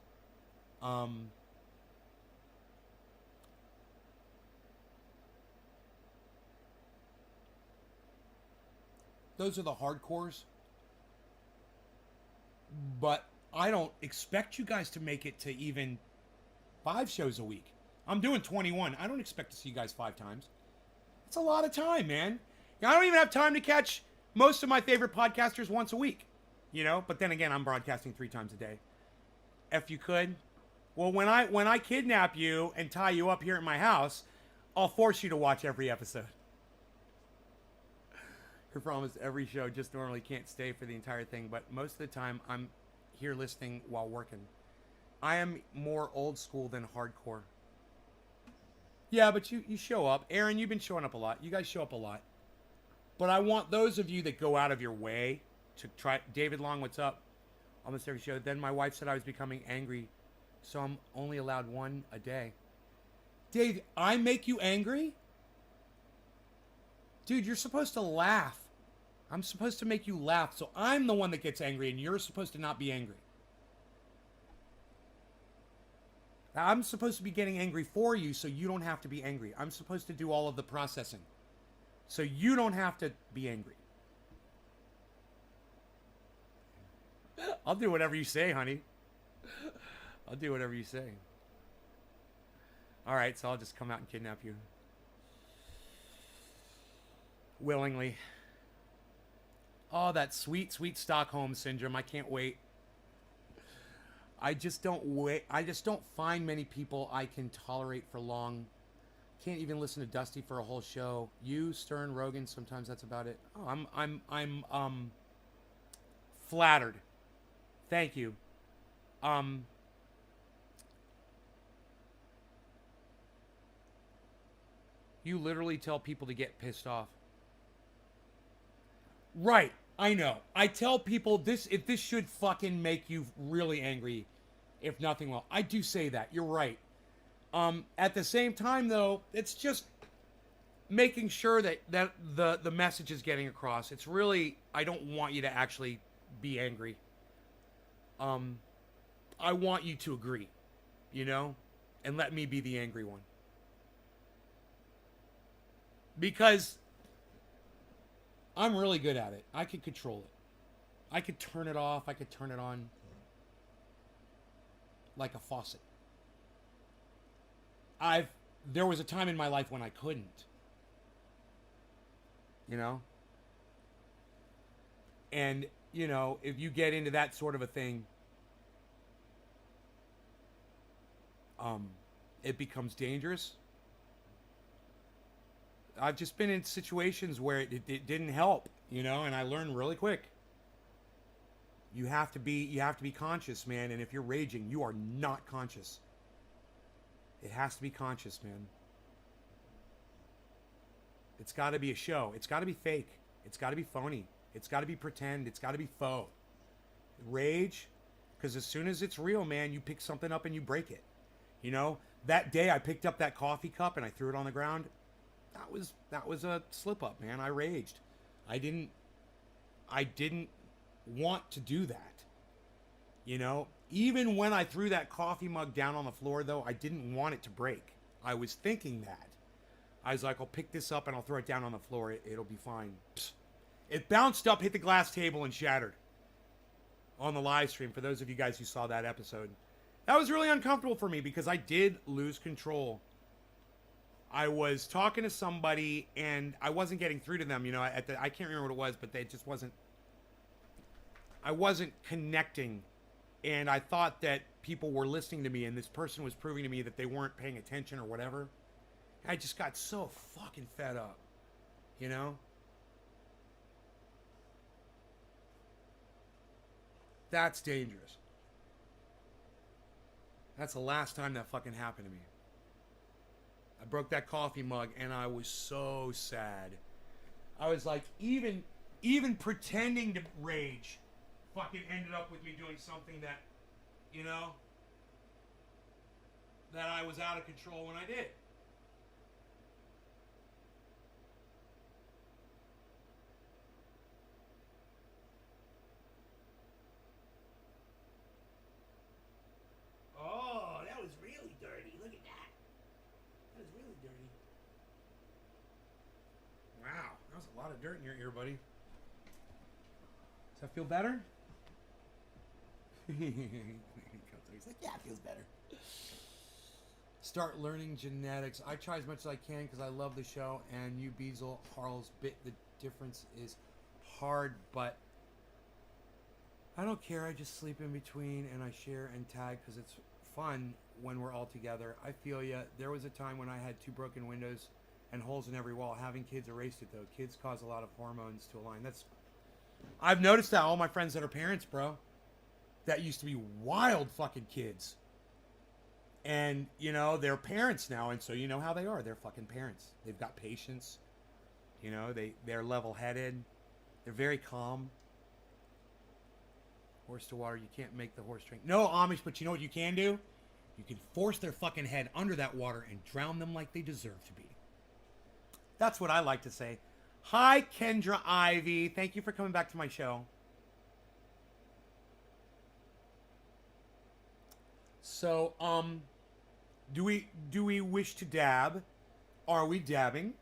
Those are the hardcores. But I don't expect you guys to make it to even 5 shows a week. I'm doing 21. I don't expect to see you guys 5 times. It's a lot of time, man. I don't even have time to catch most of my favorite podcasters once a week. You know, but then again, I'm broadcasting 3 times a day. If you could. Well, when I kidnap you and tie you up here at my house, I'll force you to watch every episode. I promise every show, just normally can't stay for the entire thing, but most of the time I'm here listening while working. I am more old school than hardcore. Yeah, but you show up. Aaron, you've been showing up a lot. You guys show up a lot. But I want those of you that go out of your way to try. David Long, what's up? Almost every show. Then my wife said I was becoming angry, so I'm only allowed 1 a day. Dave, I make you angry? Dude, you're supposed to laugh. I'm supposed to make you laugh, so I'm the one that gets angry, and you're supposed to not be angry. I'm supposed to be getting angry for you, so you don't have to be angry. I'm supposed to do all of the processing, so you don't have to be angry. I'll do whatever you say, honey. I'll do whatever you say. All right, so I'll just come out and kidnap you. Willingly. Oh, that sweet, sweet Stockholm syndrome. I can't wait. I just don't find many people I can tolerate for long. Can't even listen to Dusty for a whole show. You, Stern, Rogan, sometimes that's about it. Oh, I'm flattered. Thank you. You literally tell people to get pissed off. Right. I know. I tell people this, if this should fucking make you really angry, if nothing will. I do say that. You're right. At the same time though, it's just making sure that the message is getting across. It's really, I don't want you to actually be angry. Um I want you to agree, you know? And let me be the angry one. Because I'm really good at it. I can control it. I could turn it off, I could turn it on like a faucet. I've There was a time in my life when I couldn't, you know? And, you know, if you get into that sort of a thing, um it becomes dangerous. I've just been in situations where it didn't help, you know, and I learned really quick. You have to be conscious, man, and if you're raging, you are not conscious. It has to be conscious, man. It's got to be a show. It's got to be fake. It's got to be phony. It's got to be pretend. It's got to be faux. Rage, because as soon as it's real, man, you pick something up and you break it. You know, that day I picked up that coffee cup and I threw it on the ground. That was a slip up, man. I raged. I didn't want to do that. You know, even when I threw that coffee mug down on the floor though, I didn't want it to break. I was thinking that. I was like, I'll pick this up and I'll throw it down on the floor. It'll be fine. Psst. It bounced up, hit the glass table, and shattered on the live stream. For those of you guys who saw that episode, that was really uncomfortable for me because I did lose control. I was talking to somebody and I wasn't getting through to them. You know, I can't remember what it was, but they just wasn't. I wasn't connecting, and I thought that people were listening to me, and this person was proving to me that they weren't paying attention or whatever. I just got so fucking fed up, you know? That's dangerous. That's the last time that fucking happened to me. I broke that coffee mug and I was so sad. I was like, even pretending to rage fucking ended up with me doing something that, you know, that I was out of control when I did. Oh, that was really dirty. Look at that. That was really dirty. Wow, that was a lot of dirt in your ear, buddy. Does that feel better? He's like, yeah, it feels better. Start learning genetics. I try as much as I can because I love the show. And you, Beazle, Harl's bit. The difference is hard, but I don't care. I just sleep in between and I share and tag because it's fun when we're all together. I feel ya. There was a time when I had 2 broken windows and holes in every wall. Having kids erased it though. Kids cause a lot of hormones to align. I've noticed that all my friends that are parents, bro, that used to be wild fucking kids. And, you know, they're parents now, and so you know how they are. They're fucking parents. They've got patience. You know, they're level-headed. They're very calm. Horse to water, you can't make the horse drink. No, Amish, but you know what you can do? You can force their fucking head under that water and drown them like they deserve to be. That's what I like to say. Hi, Kendra Ivy. Thank you for coming back to my show. So, do we wish to dab? Are we dabbing?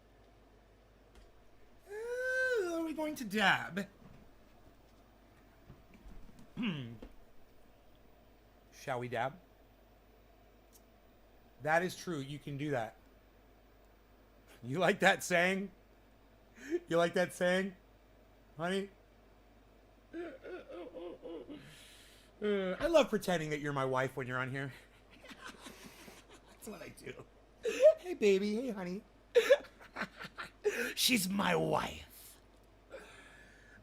Are we going to dab? Shall we dab? That is true. You can do that. You like that saying? You like that saying? Honey? I love pretending that you're my wife when you're on here. That's what I do. Hey, baby. Hey, honey. She's my wife.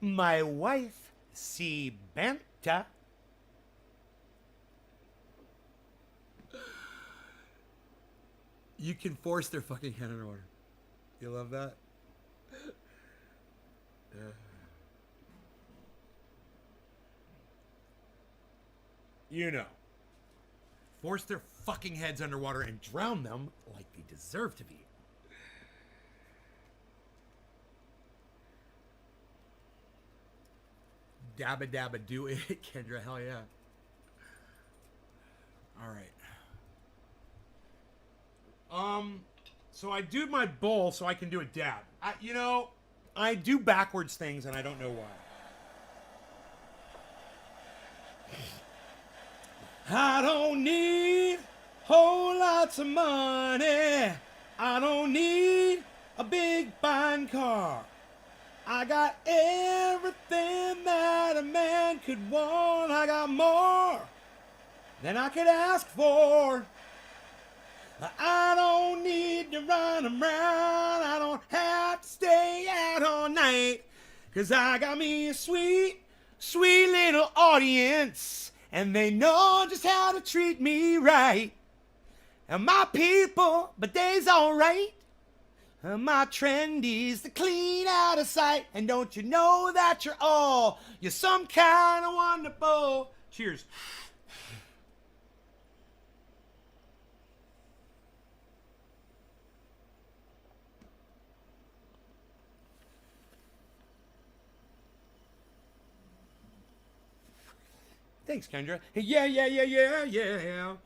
My wife, Banta. You can force their fucking head in order. You love that? You know. Force their fucking heads underwater and drown them like they deserve to be. Dabba dabba do it, Kendra. Hell yeah. All right. So I do my bowl so I can do a dab. I do backwards things and I don't know why. I don't need whole lots of money. I don't need a big fine car. I got everything that a man could want. I got more than I could ask for. I don't need to run around. I don't have to stay out all night. 'Cause I got me a sweet, sweet little audience. And they know just how to treat me right. And my people, but they's alright. And my trendies, the clean out of sight. And don't you know that you're some kind of wonderful. Cheers. Thanks, Kendra. Yeah.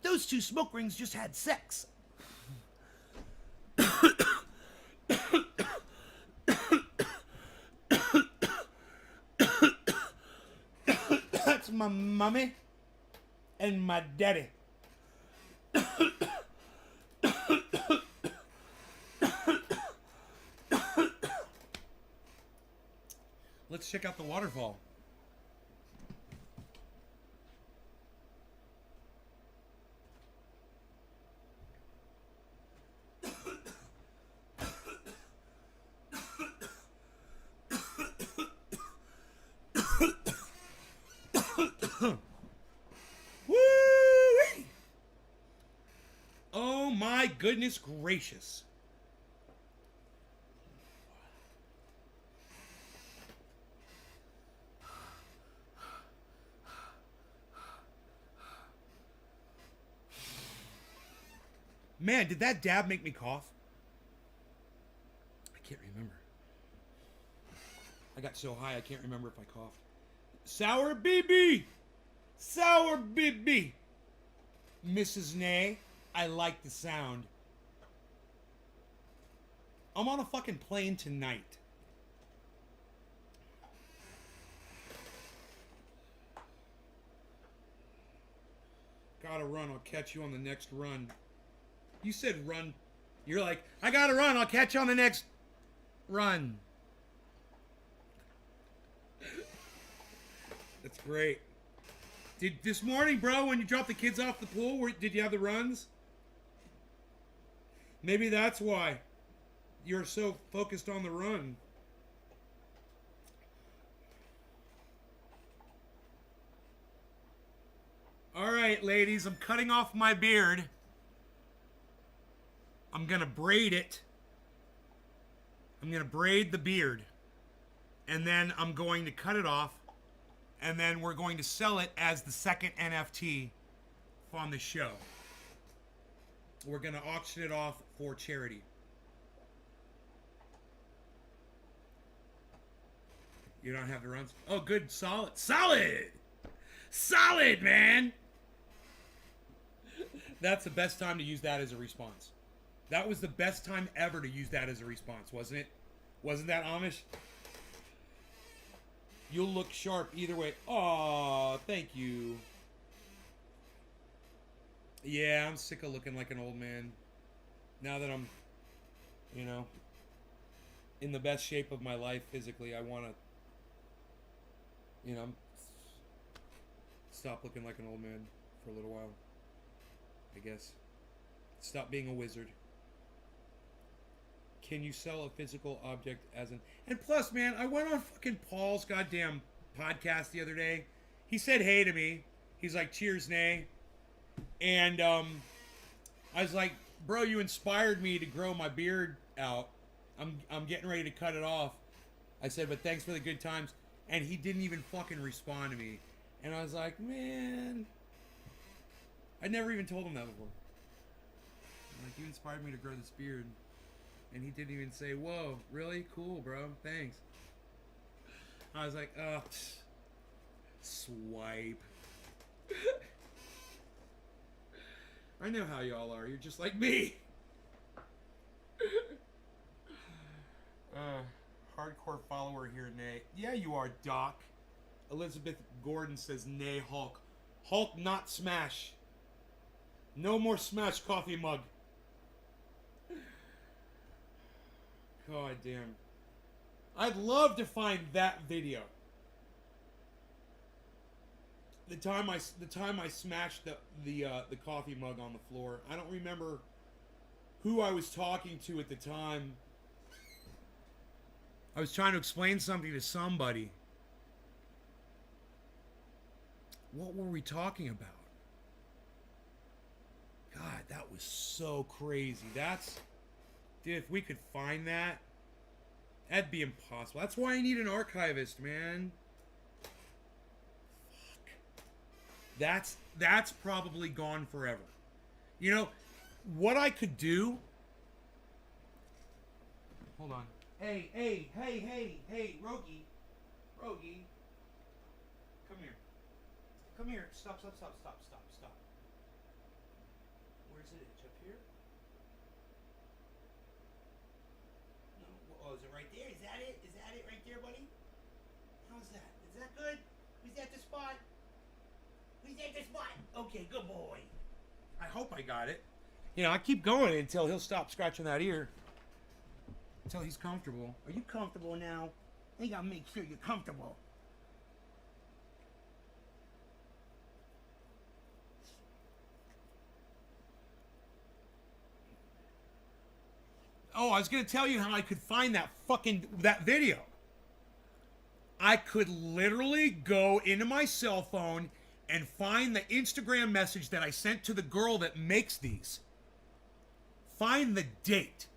Those two smoke rings just had sex. That's my mommy and my daddy. Let's check out the waterfall. Woo! Oh my goodness gracious. Man, did that dab make me cough? I can't remember. I got so high I can't remember if I coughed. Sour BB! Sour BB! Mrs. Nay, I like the sound. I'm on a fucking plane tonight. Gotta run, I'll catch you on the next run. You said run. You're like, I gotta run, I'll catch you on the next run. That's great. Did this morning, bro, when you dropped the kids off the pool, did you have the runs? Maybe that's why you're so focused on the run. All right, ladies, I'm cutting off my beard. I'm going to braid it. I'm going to braid the beard. And then I'm going to cut it off. And then we're going to sell it as the second NFT on the show. We're going to auction it off for charity. You don't have the runs? Oh, good. Solid. Solid! Solid, man! That's the best time to use that as a response. That was the best time ever to use that as a response, wasn't it? Wasn't that Amish? You'll look sharp either way. Aw, thank you. Yeah, I'm sick of looking like an old man. Now that I'm, in the best shape of my life physically, I want to, stop looking like an old man for a little while. I guess. Stop being a wizard. can you sell a physical object as an... And plus, man, I went on fucking Paul's goddamn podcast the other day. He said hey to me. He's like, cheers, Nay. And I was like, bro, you inspired me to grow my beard out. I'm getting ready to cut it off. I said, but thanks for the good times. And he didn't even fucking respond to me. And I was like, man, I never even told him that before. I'm like, you inspired me to grow this beard. And he didn't even say, whoa, really? Cool, bro. Thanks. I was like, oh, swipe. I know how y'all are. You're just like me. Hardcore follower here, Nay. Yeah, you are, Doc. Elizabeth Gordon says, nay, Hulk. Hulk, not Smash. No more Smash coffee mug. God damn. I'd love to find that video. The time I smashed the coffee mug on the floor. I don't remember who I was talking to at the time. I was trying to explain something to somebody. What were we talking about? God, that was so crazy. Dude, if we could find that, that'd be impossible. That's why I need an archivist, man. Fuck. That's probably gone forever. You know, what I could do... Hold on. Hey, Rogi. Come here. Stop. Where's it? It's up here? No. Oh, is it right there? Is that it? Is that it right there, buddy? How's that? Is that good? Is that the spot? Okay, good boy. I hope I got it. You know, I keep going until he'll stop scratching that ear. Until he's comfortable. Are you comfortable now? I gotta make sure you're comfortable. Oh, I was gonna tell you how I could find that video. I could literally go into my cell phone and find the Instagram message that I sent to the girl that makes these. Find the date.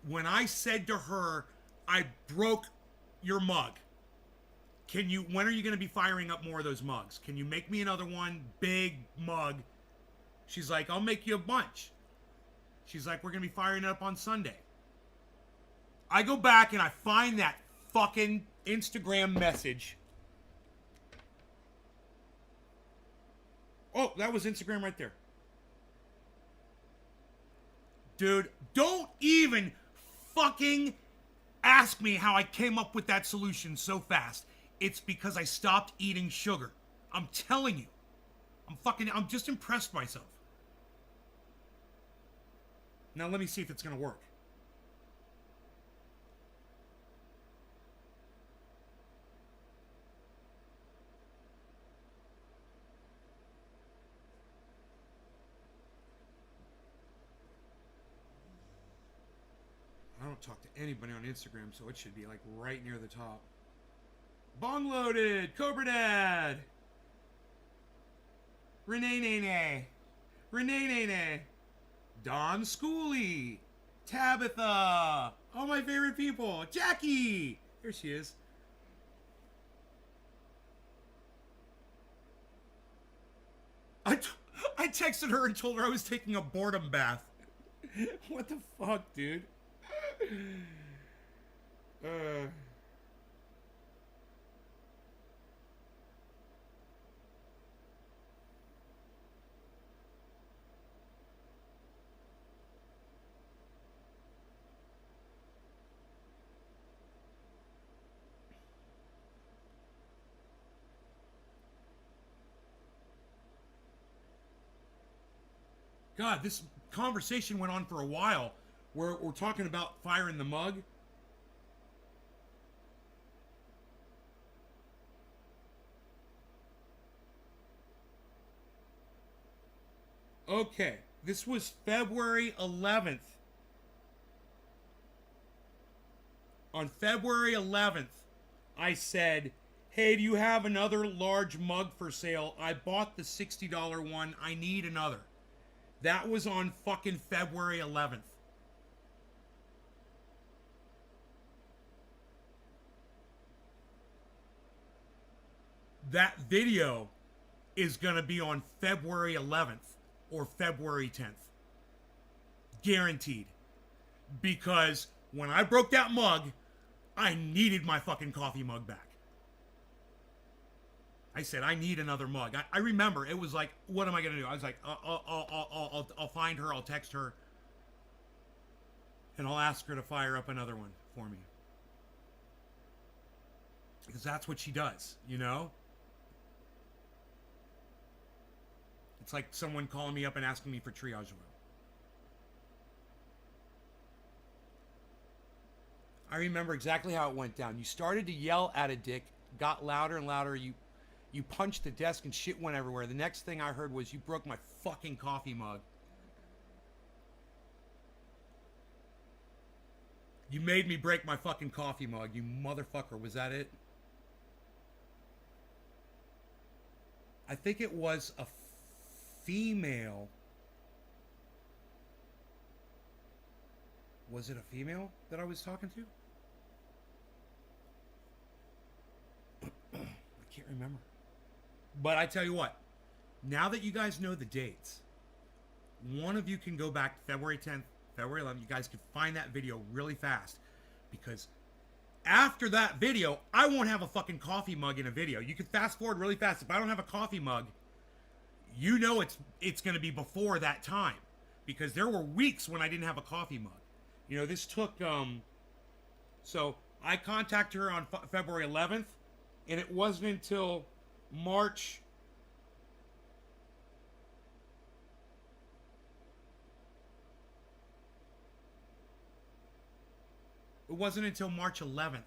When I said to her, I broke your mug. When are you going to be firing up more of those mugs? Can you make me another one? Big mug. She's like, I'll make you a bunch. She's like, we're going to be firing it up on Sunday. I go back and I find that fucking Instagram message. Oh, that was Instagram right there. Dude, don't even fucking ask me how I came up with that solution so fast. It's because I stopped eating sugar. I'm telling you. I'm just impressed myself. Now let me see if it's gonna work. I don't talk to anybody on Instagram, so it should be like right near the top. Bong Loaded, Cobra Dad, Renee Nene, Don Schooley, Tabitha, all my favorite people, Jackie, there she is. I texted her and told her I was taking a boredom bath. What the fuck, dude? God, this conversation went on for a while. We're talking about firing the mug. Okay, this was February 11th. On February 11th, I said, hey, do you have another large mug for sale? I bought the $60 one. I need another. That was on fucking February 11th. That video is going to be on February 11th or February 10th. Guaranteed. Because when I broke that mug, I needed my fucking coffee mug back. I said, I need another mug. I remember it was like, what am I going to do? I was like, I'll find her. I'll text her. And I'll ask her to fire up another one for me. Because that's what she does, you know? It's like someone calling me up and asking me for triage oil. I remember exactly how it went down. You started to yell at a dick, got louder and louder. You punched the desk and shit went everywhere. The next thing I heard was you broke my fucking coffee mug. You made me break my fucking coffee mug, you motherfucker. Was that it? I think it was a female. Was it a female that I was talking to? I can't remember. But I tell you what, now that you guys know the dates, one of you can go back to February 10th, February 11th. You guys can find that video really fast. Because after that video, I won't have a fucking coffee mug in a video. You can fast forward really fast. If I don't have a coffee mug, you know it's going to be before that time. Because there were weeks when I didn't have a coffee mug. You know, this took, so I contacted her on February 11th, and it wasn't until March. It wasn't until March 11th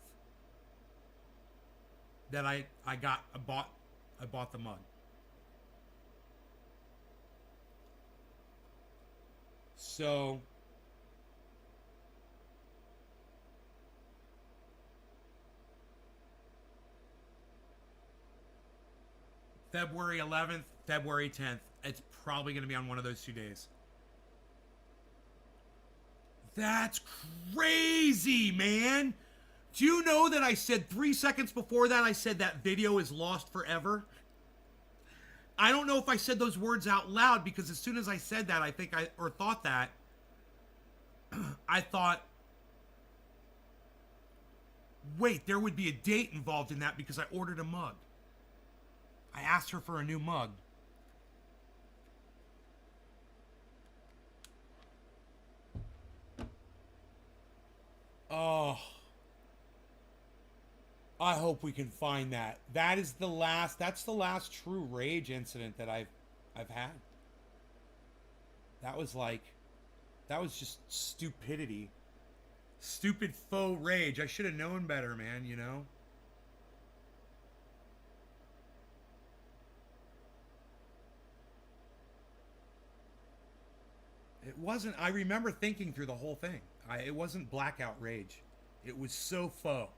that I bought the mug. So February 11th, February 10th. It's probably going to be on one of those 2 days. That's crazy, man. Do you know that I said 3 seconds before that, I said that video is lost forever? I don't know if I said those words out loud, because as soon as I said that, thought that, I thought, wait, there would be a date involved in that because I ordered a mug. I asked her for a new mug. Oh, I hope we can find that. That's the last true rage incident that I've had. That was just stupidity. Stupid faux rage. I should have known better, man, you know? It wasn't, I remember thinking through the whole thing. It wasn't blackout rage. It was so faux.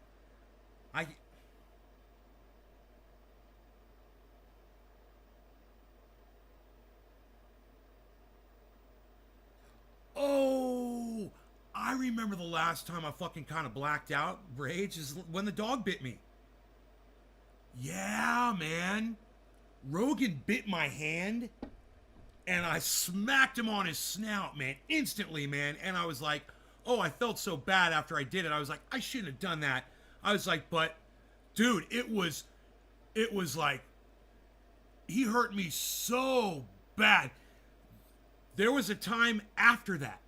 Oh, I remember the last time I fucking kind of blacked out rage is when the dog bit me. Yeah, man. Rogan bit my hand, and I smacked him on his snout, man, instantly, man. And I was like, oh, I felt so bad after I did it. I was like, I shouldn't have done that. I was like, but, dude, it was like, he hurt me so bad. There was a time after that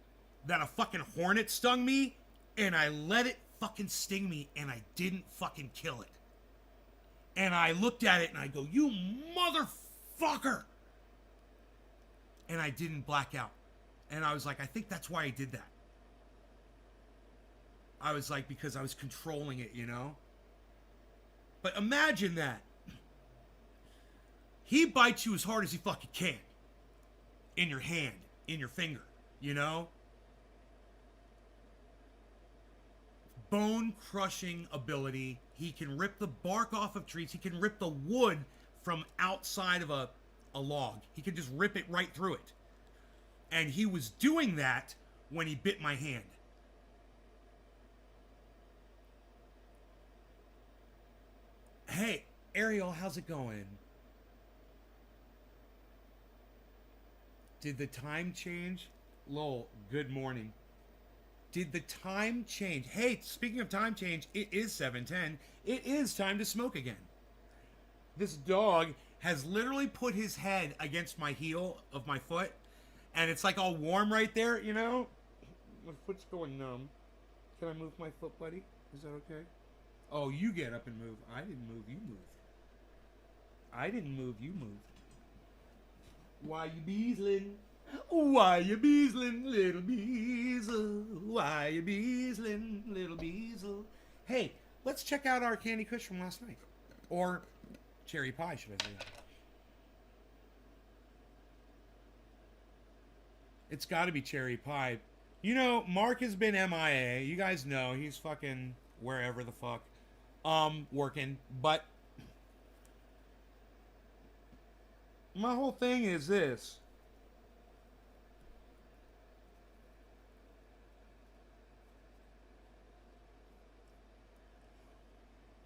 a fucking hornet stung me, and I let it fucking sting me, and I didn't fucking kill it. And I looked at it, and I go, you motherfucker! And I didn't black out. And I was like, I think that's why I did that. I was like, because I was controlling it, you know? But imagine that. He bites you as hard as he fucking can. In your hand, in your finger, you know? bone-crushing ability. He can rip the bark off of trees. He can rip the wood from outside of a log. He can just rip it right through it. And he was doing that when he bit my hand. Hey, Ariel, how's it going? Did the time change? Lol, good morning. Did the time change? Hey, speaking of time change, it is 7:10. It is time to smoke again. This dog has literally put his head against my heel of my foot, and it's like all warm right there, you know? My foot's going numb. Can I move my foot, buddy? Is that okay? Oh, you get up and move. I didn't move, you moved. I didn't move, you moved. Why you beasling? Why you beasling, little beazle? Why you beasling, little beazle? Hey, let's check out our Candy Kush from last night. Or cherry pie, should I say. It's got to be cherry pie. You know, Mark has been MIA. You guys know he's fucking wherever the fuck. Working. But my whole thing is this.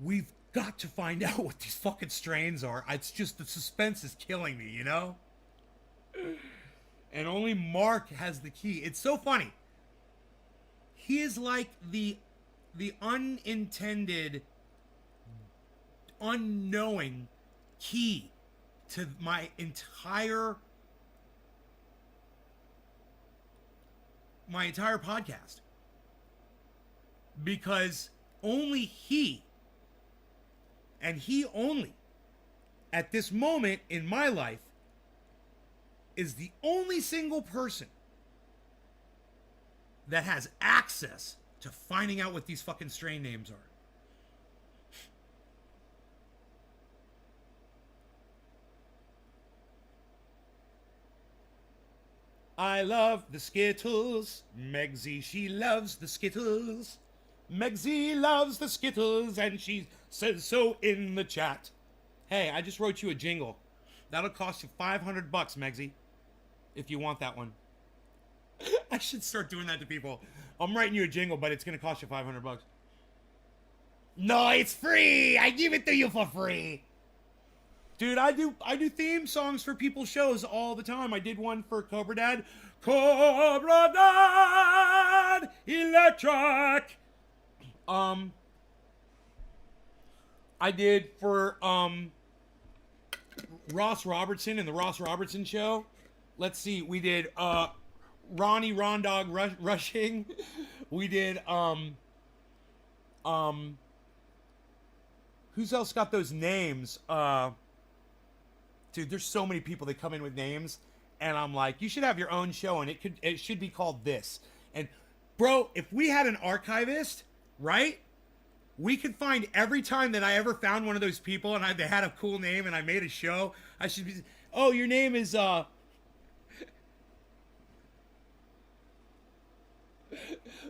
We've got to find out what these fucking strains are. It's just the suspense is killing me, you know? And only Mark has the key. It's so funny. He is like the unintended, unknowing key to my entire podcast. Because only he, and he only, at this moment in my life, is the only single person that has access to finding out what these fucking strain names are. I love the Skittles. Megsy, she loves the Skittles. Megsy loves the Skittles, and she says so in the chat. Hey, I just wrote you a jingle. That'll cost you $500, Megsy, if you want that one. I should start doing that to people. I'm writing you a jingle, but it's gonna cost you $500. No, it's free. I give it to you for free. Dude, I do theme songs for people's shows all the time. I did one for Cobra Dad. Cobra Dad Electric. I did for Ross Robertson and the Ross Robertson Show. Let's see, we did Ronnie Rondog Rushing. We did who's else got those names? Dude, there's so many people that come in with names, and I'm like, you should have your own show, and it should be called this. And bro, if we had an archivist, right? We could find every time that I ever found one of those people and they had a cool name and I made a show. I should be, oh, your name is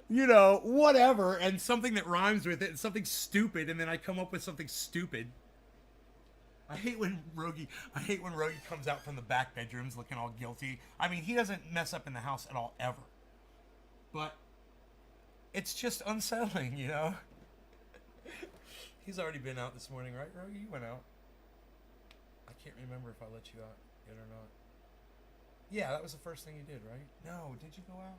you know, whatever, and something that rhymes with it, and something stupid, and then I come up with something stupid. I hate when Rogie comes out from the back bedrooms looking all guilty. I mean, he doesn't mess up in the house at all, ever. But it's just unsettling, you know? He's already been out this morning, right, Rogie? You went out. I can't remember if I let you out yet or not. Yeah, that was the first thing you did, right? No, did you go out?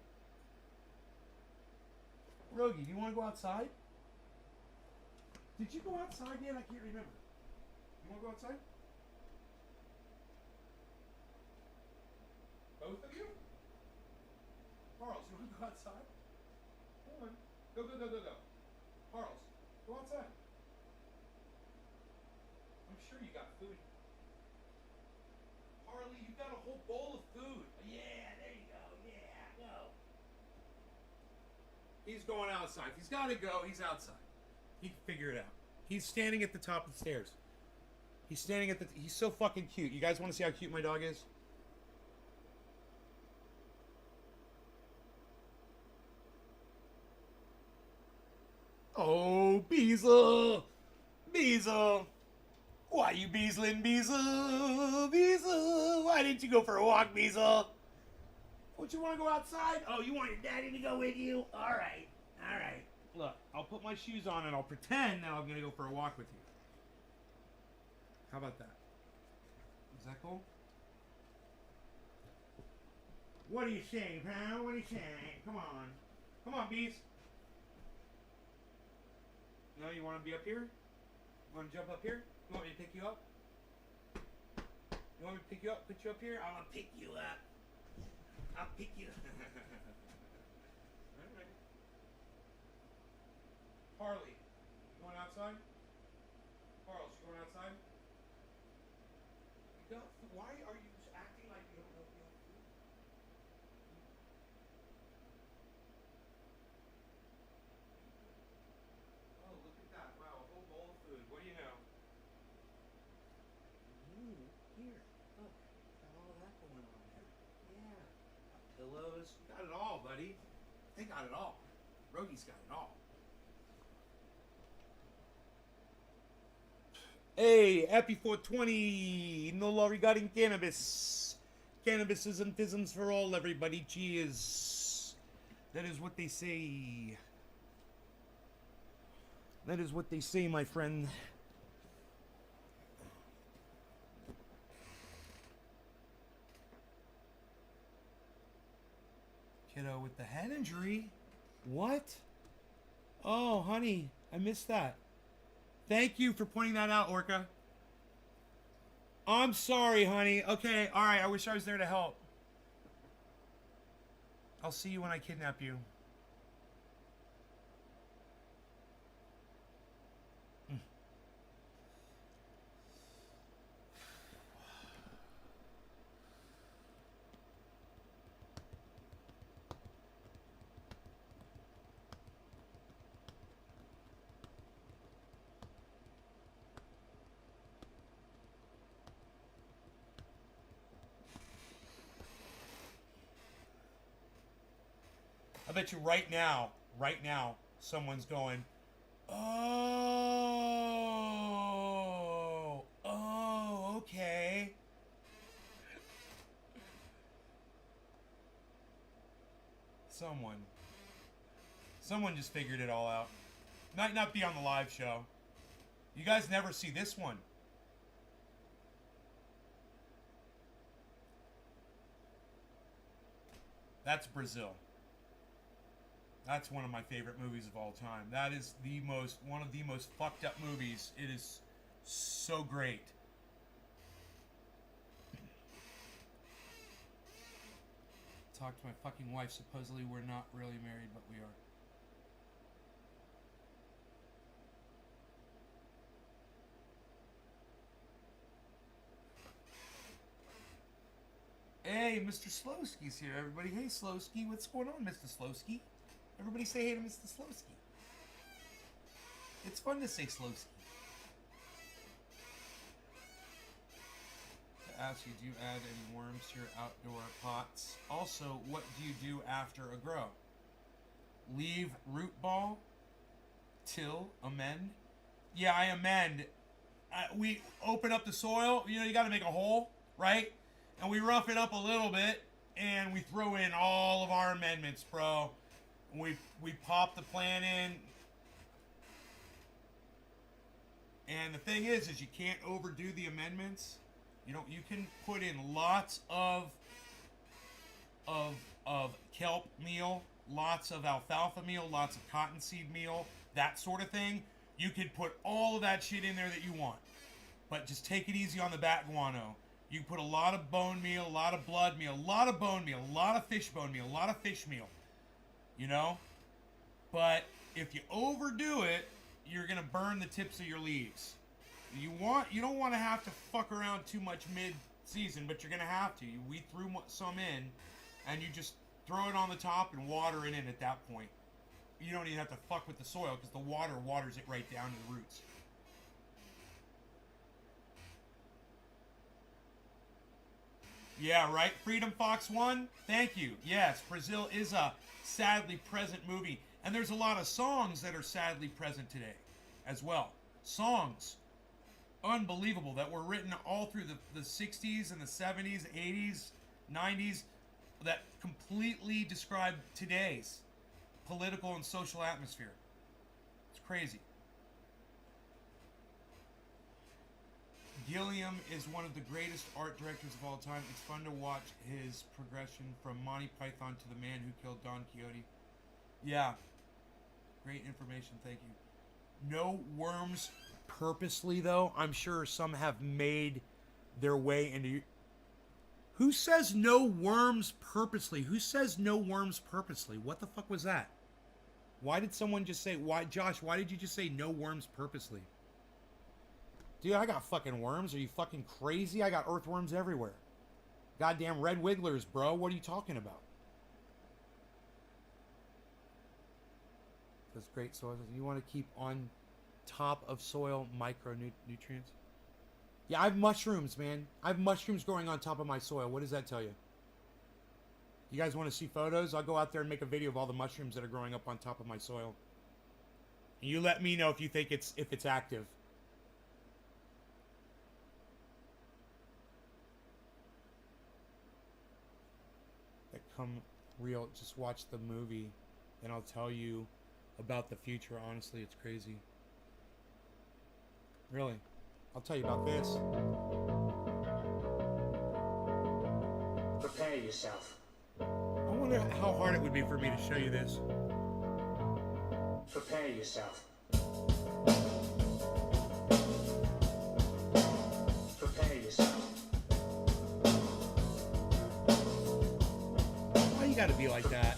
Rogie, do you want to go outside? Did you go outside yet? I can't remember. You want to go outside? Both of you? Charles, you want to go outside? Hold on. Go. Charles, go outside. I'm sure you got food. Harley, you got a whole bowl of food. Yeah, there you go. Yeah, go. He's going outside. If he's got to go, he's outside. He can figure it out. He's standing at the top of the stairs. He's so fucking cute. You guys want to see how cute my dog is? Beezle. Beezle. Why you beezling, Beezle? Beezle. Why didn't you go for a walk, Beezle? Don't you want to go outside? Oh, you want your daddy to go with you? All right. All right. Look, I'll put my shoes on and I'll pretend that I'm going to go for a walk with you. How about that? Is that cool? What are you saying, pal? What are you saying? Come on. Come on, bees. No, you want to be up here? You want to jump up here? You want me to pick you up? You want me to pick you up? Put you up here? I want to pick you up. I'll pick you up. Alright. Harley, you going outside? Carl, you going outside? You don't, why are you acting like you don't know what you have to do? Oh, look at that. Wow, a whole bowl of food. What do you know? Ooh, here. Look. Got all of that going on there. Yeah. Got pillows. Got it all, buddy. They got it all. Rogi's got it all. Hey, happy 420. No law regarding cannabis. Cannabis isms for all, everybody. Cheers. That is what they say. That is what they say, my friend. Kiddo with the head injury? What? Oh, honey, I missed that. Thank you for pointing that out, Orca. I'm sorry, honey. Okay, alright, I wish I was there to help. I'll see you when I kidnap you. I bet you right now, someone's going, oh, okay. Someone just figured it all out. Might not be on the live show. You guys never see this one. That's Brazil. That's one of my favorite movies of all time. That is one of the most fucked up movies. It is so great. Talk to my fucking wife. Supposedly we're not really married, but we are. Hey, Mr. Slowski's here, everybody. Hey, Slowski. What's going on, Mr. Slowski? Everybody say hey to Mr. Slowski. It's fun to say Slowski. To ask you, do you add any worms to your outdoor pots? Also, what do you do after a grow? Leave root ball? Till? Amend? Yeah, I amend. We open up the soil. You know, you got to make a hole, right? And we rough it up a little bit, and we throw in all of our amendments, bro. We pop the plant in, and the thing is you can't overdo the amendments. You can put in lots of kelp meal, lots of alfalfa meal, lots of cottonseed meal, that sort of thing. You could put all of that shit in there that you want, but just take it easy on the bat guano. You put a lot of bone meal, a lot of blood meal, a lot of bone meal, a lot of fish bone meal, a lot of fish meal. You know? But if you overdo it, you're going to burn the tips of your leaves. You don't want to have to fuck around too much mid-season, but you're going to have to. We threw some in, and you just throw it on the top and water it in at that point. You don't even have to fuck with the soil, because the water waters it right down to the roots. Yeah, right? Freedom Fox 1? Thank you. Yes, Brazil is a sadly present movie. And there's a lot of songs that are sadly present today. as well. Songs, unbelievable, that were written all through the 60s and the 70s, 80s, 90s, that completely describe today's political and social atmosphere. It's crazy. Gilliam is one of the greatest art directors of all time. It's fun to watch his progression from Monty Python to The Man Who Killed Don Quixote. Yeah. Great information, thank you. No worms purposely, though. I'm sure some have made their way into... Who says no worms purposely? Who says no worms purposely? What the fuck was that? Why did someone just say... Josh, why did you just say no worms purposely? Dude, I got fucking worms. Are you fucking crazy? I got earthworms everywhere. Goddamn red wigglers, bro. What are you talking about? That's great soil. You want to keep on top of soil micronutrients? Yeah, I have mushrooms, man. I have mushrooms growing on top of my soil. What does that tell you? You guys want to see photos? I'll go out there and make a video of all the mushrooms that are growing up on top of my soil. And you let me know if you think it's active. Come real, just watch the movie and I'll tell you about the future. Honestly, it's crazy. Really, I'll tell you about this. Prepare yourself. I wonder how hard it would be for me to show you this. Prepare yourself. Prepare yourself. You gotta be like that.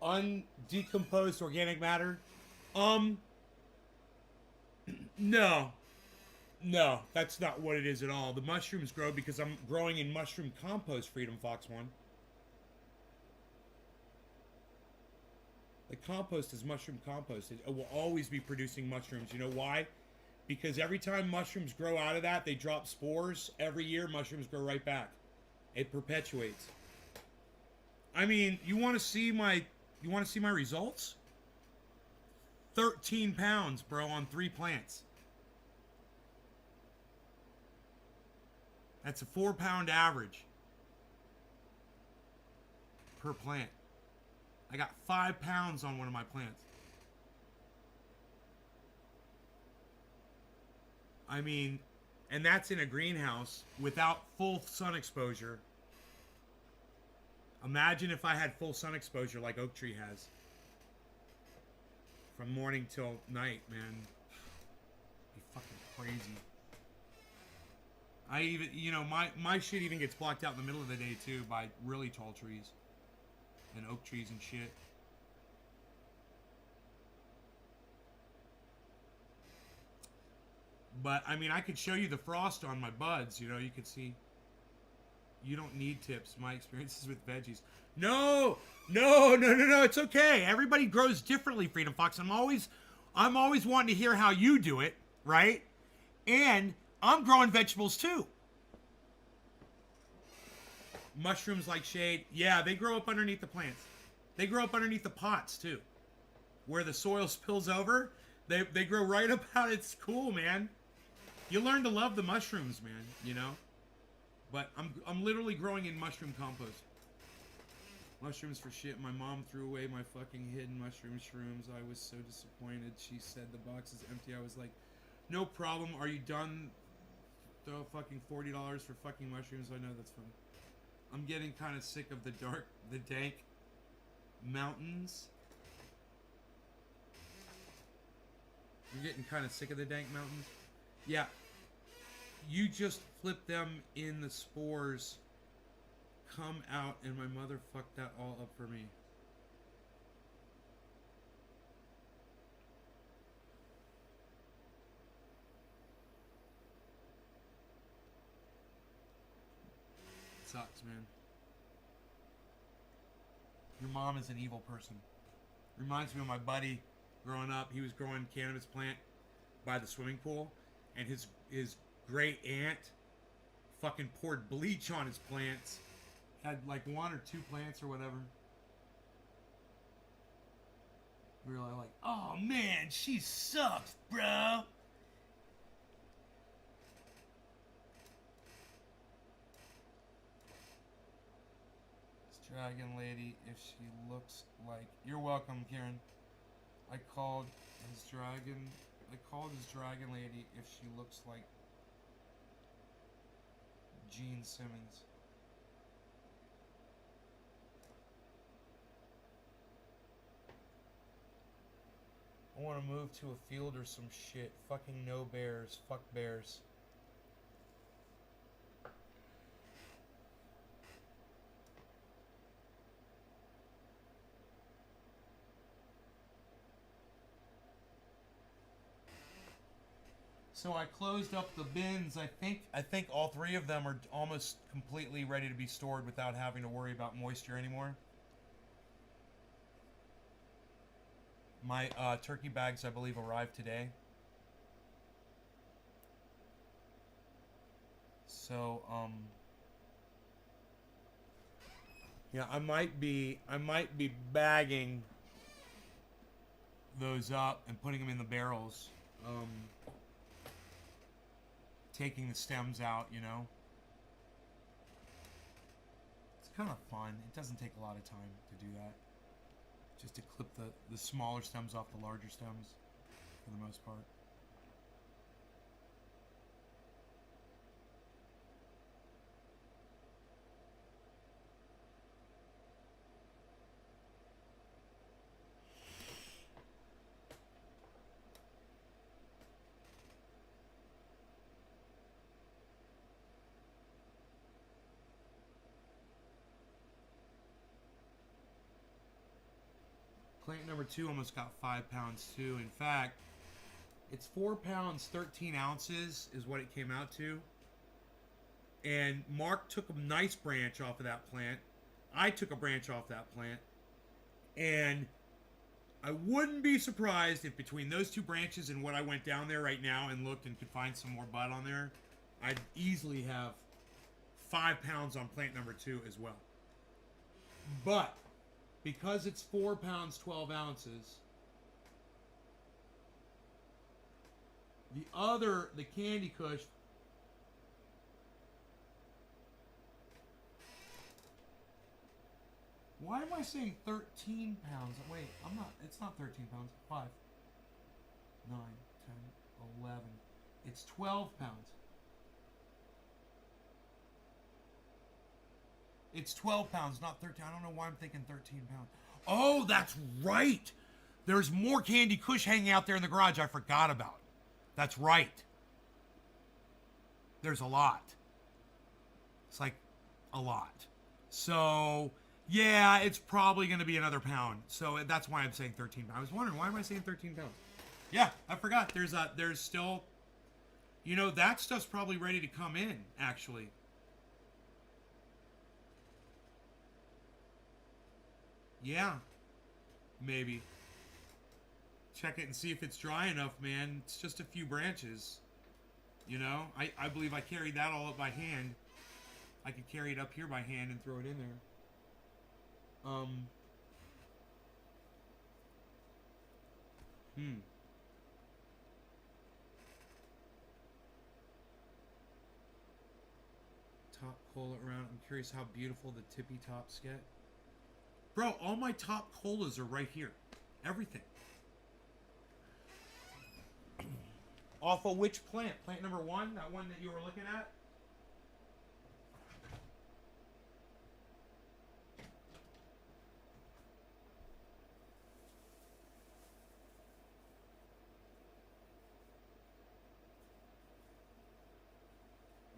Undecomposed organic matter? No. No, that's not what it is at all. The mushrooms grow because I'm growing in mushroom compost, Freedom Fox 1. The compost is mushroom compost. It will always be producing mushrooms. You know why? Because every time mushrooms grow out of that, they drop spores. Every year, mushrooms grow right back. It perpetuates. I mean, you want to see my results? 13 pounds, bro, on 3 plants. That's a 4-pound average per plant. I got 5 pounds on one of my plants. I mean, and that's in a greenhouse without full sun exposure. Imagine if I had full sun exposure like Oak Tree has. From morning till night, man. It'd be fucking crazy. I even, you know, my shit even gets blocked out in the middle of the day too by really tall trees. And oak trees and shit. But, I mean, I could show you the frost on my buds, you know, you could see. You don't need tips. My experiences with veggies. No, it's okay. Everybody grows differently, Freedom Fox. I'm always wanting to hear how you do it, right? And I'm growing vegetables too. Mushrooms like shade. Yeah, they grow up underneath the plants. They grow up underneath the pots too. Where the soil spills over, they grow right up out. It's cool, man. You learn to love the mushrooms, man, you know? But I'm literally growing in mushroom compost. Mushrooms for shit. My mom threw away my fucking hidden mushroom shrooms. I was so disappointed. She said the box is empty. I was like, no problem. Are you done? Throw fucking $40 for fucking mushrooms. I know that's funny. I'm getting kind of sick of the dank mountains. You're getting kind of sick of the dank mountains? Yeah. You just flip them in the spores, come out, and my mother fucked that all up for me. It sucks, man. Your mom is an evil person. Reminds me of my buddy growing up. He was growing cannabis plant by the swimming pool, and his great aunt fucking poured bleach on his plants. Had like 1 or 2 plants or whatever. We were like, oh man, she sucks, bro. This dragon lady, if she looks like... You're welcome, Karen. I called his dragon lady if she looks like Gene Simmons. I want to move to a field or some shit. Fucking no bears. Fuck bears. So I closed up the bins. I think all 3 of them are almost completely ready to be stored without having to worry about moisture anymore. My turkey bags, I believe, arrived today. So, yeah, I might be bagging those up and putting them in the barrels. Taking the stems out, you know. It's kind of fun. It doesn't take a lot of time to do that. Just to clip the smaller stems off the larger stems, for the most part. Plant number 2 almost got 5 pounds too. In fact, It's 4 pounds, 13 ounces is what it came out to. And Mark took a nice branch off of that plant. I took a branch off that plant. And I wouldn't be surprised if between those two branches and what I went down there right now and looked and could find some more bud on there, I'd easily have 5 pounds on plant number 2 as well. But because it's 4 pounds, 12 ounces, the Candy Kush, why am I saying 13 pounds? Wait, I'm not, it's not 13 pounds. 5, 9, 10, 11. It's 12 pounds. It's 12 pounds, not 13. I don't know why I'm thinking 13 pounds. Oh, that's right. There's more Candy Kush hanging out there in the garage I forgot about. That's right. There's a lot. It's like a lot. So, yeah, it's probably going to be another pound. So that's why I'm saying 13 pounds. I was wondering, why am I saying 13 pounds? Yeah, I forgot. There's still, you know, that stuff's probably ready to come in, actually. Yeah, maybe. Check it and see if it's dry enough, man. It's just a few branches. You know, I believe I carried that all up by hand. I could carry it up here by hand and throw it in there. Top cola around. I'm curious how beautiful the tippy tops get. Bro, all my top colas are right here. Everything. Off of which plant? Plant number 1? That one that you were looking at?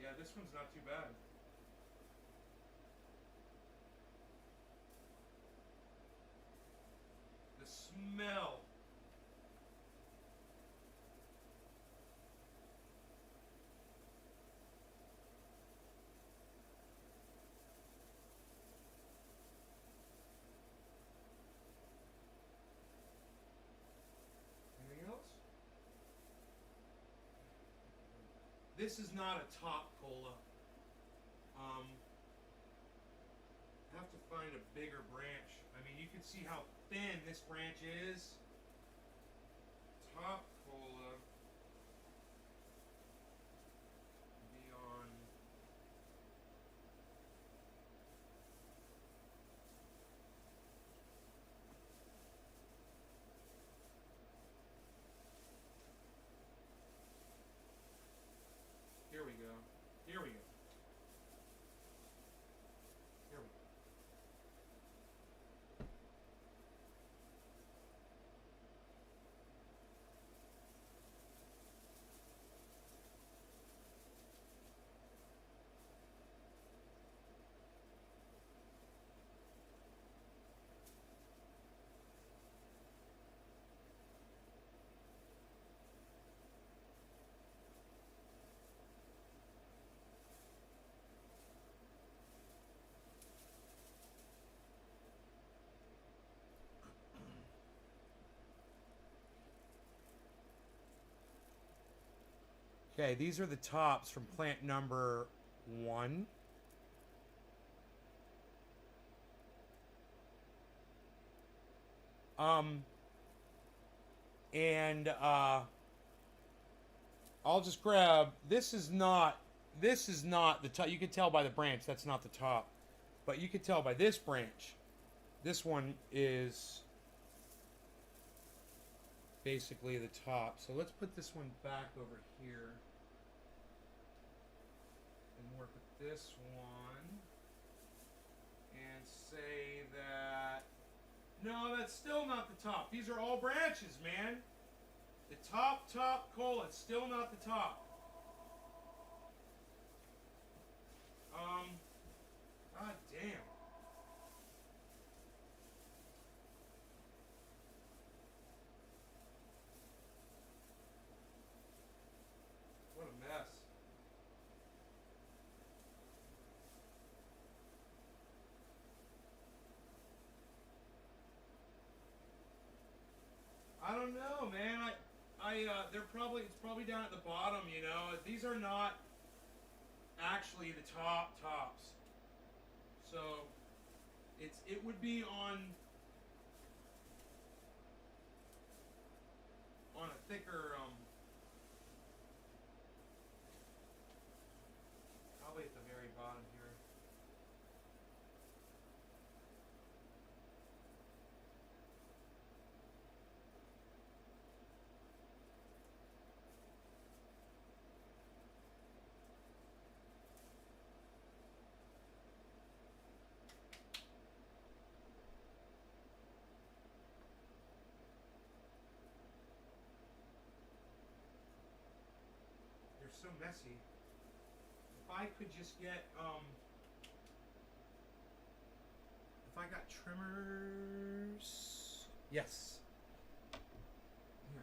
Yeah, this one's not too bad. The smell. Anything else? This is not a top cola. Have to find a bigger branch. I mean, you can see how thin this branch is. Top cola. Beyond. Here we go. Here we go. Here we go. Okay, these are the tops from plant number 1. And I'll just grab, this is not the top. You can tell by the branch that's not the top, but you can tell by this branch, this one is basically the top. So let's put this one back over here and work with this one and say that, no, that's still not the top. These are all branches, man. The top cola, it's still not the top. God damn. it's probably down at the bottom, you know. These are not actually the tops. So it would be on a thicker probably at the very bottom here. They're so messy. If I could just get if I got trimmers, yes. Here.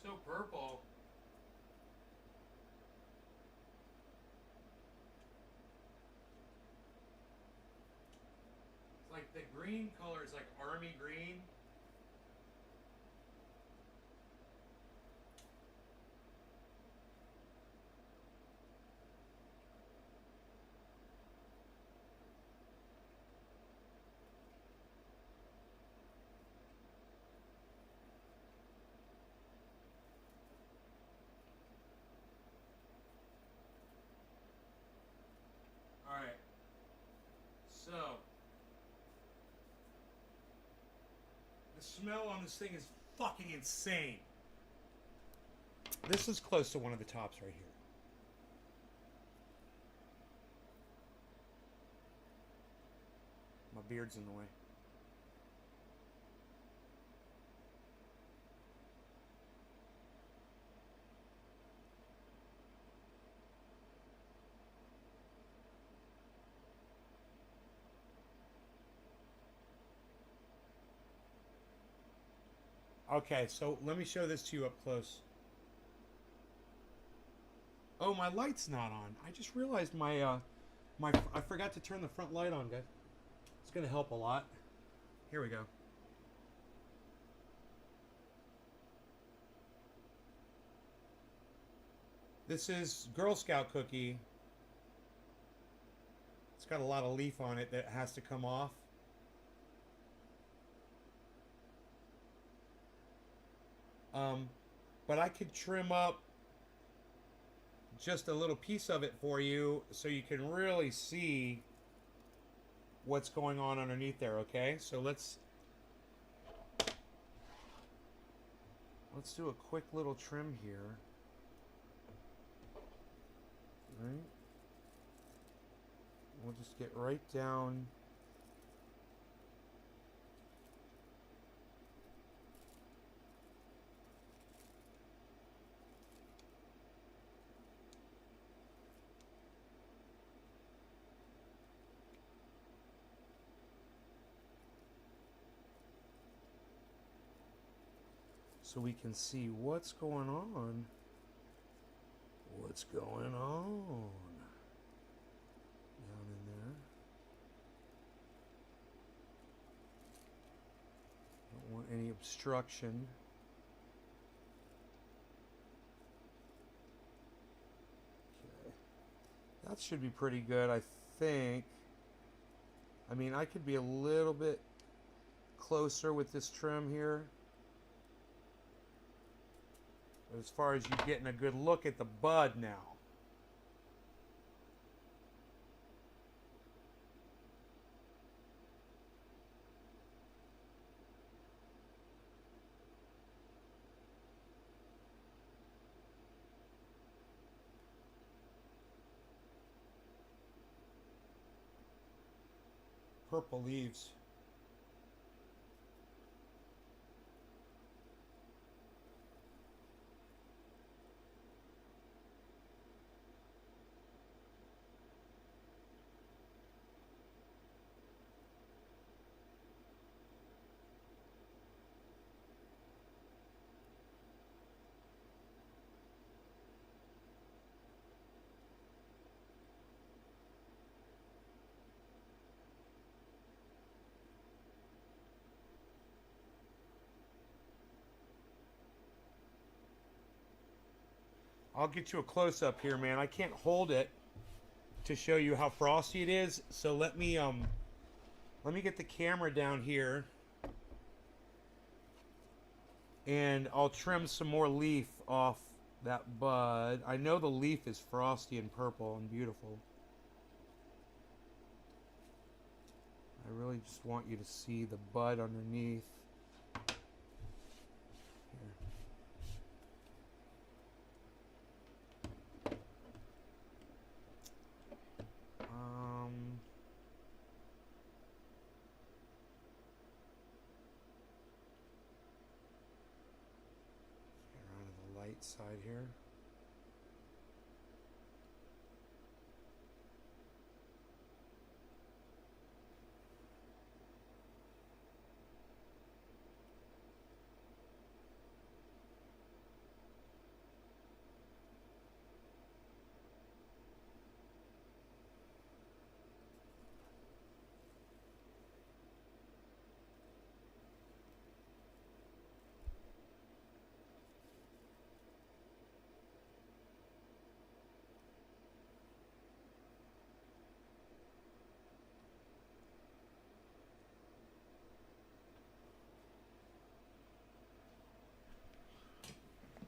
So purple. It's like the green color is like army green. All right. So the smell on this thing is fucking insane. This is close to one of the tops right here. My beard's in the way. Okay, so let me show this to you up close. Oh, my light's not on. I just realized I forgot to turn the front light on, guys. It's gonna help a lot. Here we go. This is Girl Scout cookie. It's got a lot of leaf on it that has to come off. But I could trim up just a little piece of it for you so you can really see what's going on underneath there, okay? So let's do a quick little trim here. Right? We'll just get right down. So we can see what's going on. What's going on down in there. Don't want any obstruction. Okay. That should be pretty good, I think. I mean, I could be a little bit closer with this trim here. But as far as you getting a good look at the bud now. purple leaves. I'll get you a close-up here, man. I can't hold it to show you how frosty it is. So let me get the camera down here, and I'll trim some more leaf off that bud. I know the leaf is frosty and purple and beautiful. I really just want you to see the bud underneath. Side here.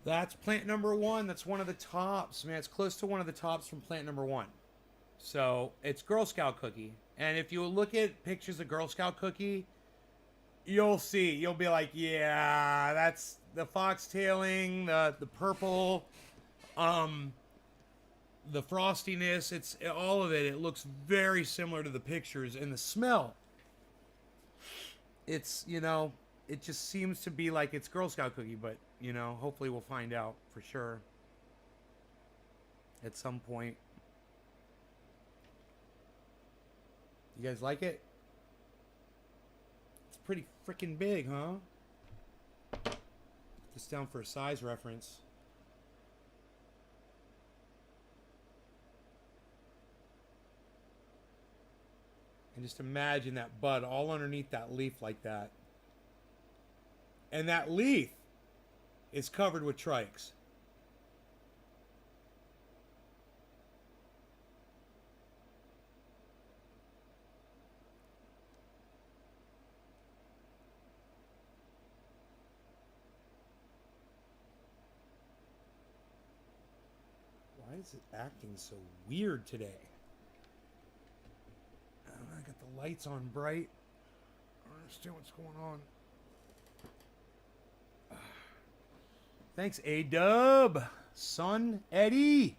That's plant number one. That's one of the tops, man. It's close to one of the tops from plant number one. So it's Girl Scout cookie. And if you look at pictures of Girl Scout cookie, you'll see. You'll be like, yeah, that's the foxtailing, the purple, the frostiness. It's all of it. It looks very similar to the pictures. And the smell, it's, you know, it just seems to be like it's Girl Scout cookie, but, you know, hopefully we'll find out for sure at some point. You guys like it? It's pretty freaking big, huh? Put this down for a size reference. And just imagine that bud all underneath that leaf like that. And that leaf is covered with trikes. Why is it acting so weird today? I got the lights on bright. I don't understand what's going on. Thanks, A-Dub, Son, Eddie,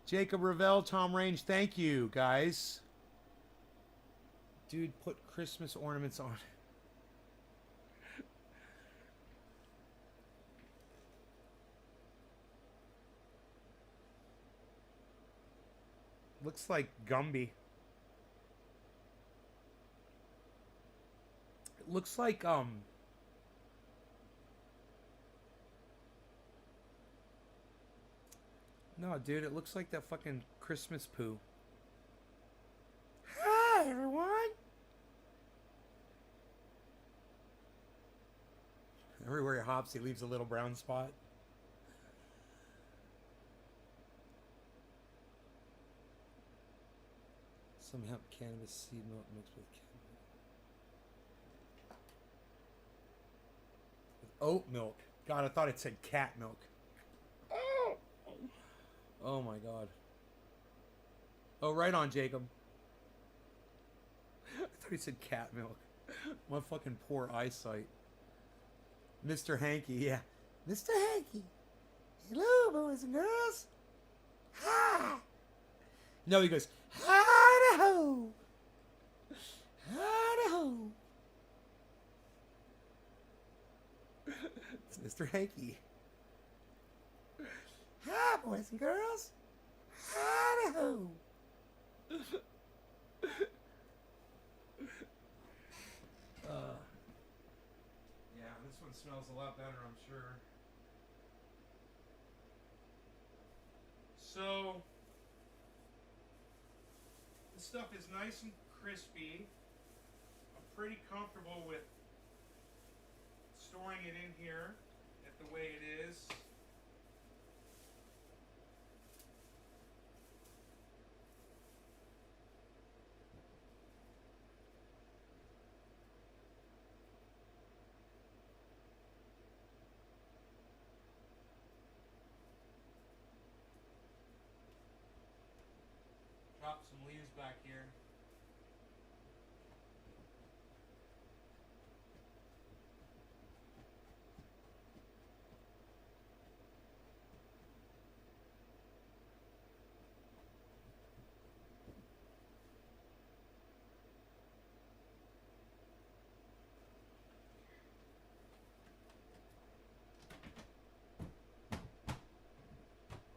Jacob Ravel, Tom Range. Thank you, guys. Dude, put Christmas ornaments on. Looks like Gumby. It looks like, no, dude, it looks like that fucking Christmas poo. Hi, everyone. Everywhere he hops, he leaves a little brown spot. Some hemp cannabis seed milk mixed with oat milk. God, I thought it said cat milk. Oh my God. Oh, right on, Jacob. I thought he said cat milk. My fucking poor eyesight. Mr. Hanky, yeah. Mr. Hanky. Hello, boys and girls. Hi. No, he goes, hi-ho. Howdy-ho. It's Mr. Hanky. Hi, boys and girls. Howdy-ho. Yeah, this one smells a lot better, I'm sure. So, this stuff is nice and crispy. I'm pretty comfortable with storing it in here at the way it is. Drop some leaves back here.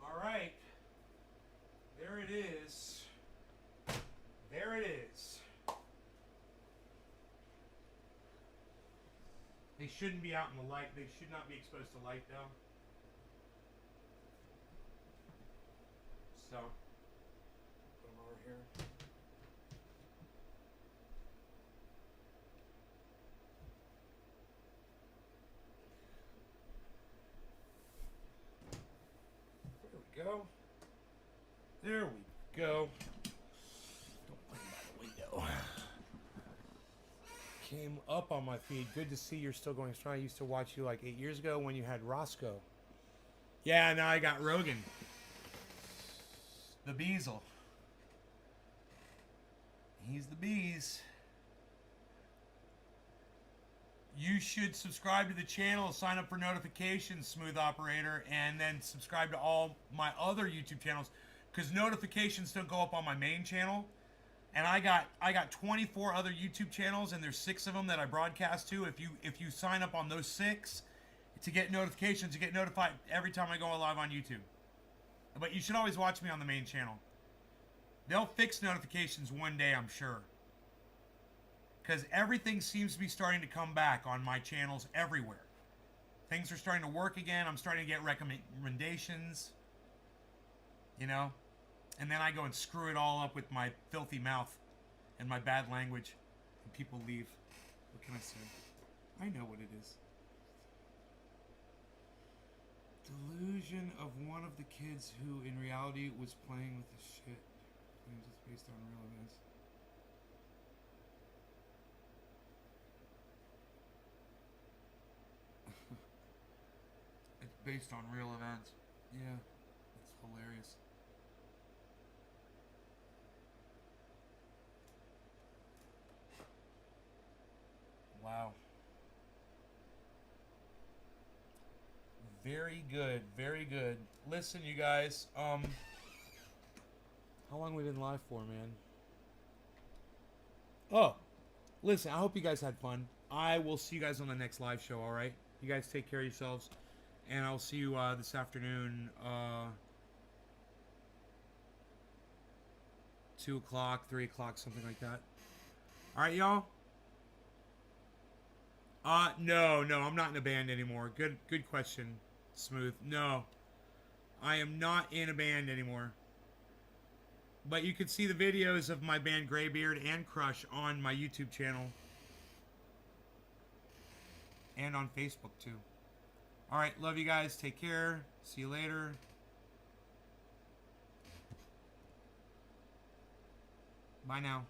All right. There it is. There it is. They shouldn't be out in the light. They should not be exposed to light, though. So, put them over here. There we go. There we go. Don't put them by the window. Came up on my feed. Good to see you're still going strong. I used to watch you like 8 years ago when you had Roscoe. Yeah, now I got Rogan. The Beazle. He's the bees. You should subscribe to the channel, sign up for notifications, Smooth Operator, and then subscribe to all my other YouTube channels, because notifications don't go up on my main channel. And I got 24 other YouTube channels, and there's 6 of them that I broadcast to. If you sign up on those 6 to get notifications, you get notified every time I go live on YouTube. But you should always watch me on the main channel. They'll fix notifications one day, I'm sure. Because everything seems to be starting to come back on my channels everywhere. Things are starting to work again. I'm starting to get recommendations. You know? And then I go and screw it all up with my filthy mouth and my bad language. And people leave. What can I say? I know what it is. Delusion of one of the kids who in reality was playing with the shit. Claims it's based on real events. It's based on real events. Yeah. It's hilarious. Wow. Very good, very good. Listen, you guys, how long have we been live for, man? Oh, listen, I hope you guys had fun. I will see you guys on the next live show, all right? You guys take care of yourselves, and I'll see you this afternoon, 2 o'clock, 3 o'clock, something like that. All right, y'all? No, I'm not in a band anymore. Good question, Smooth. No, I am not in a band anymore. But you can see the videos of my band Greybeard and Crush on my YouTube channel. And on Facebook, too. Alright, love you guys. Take care. See you later. Bye now.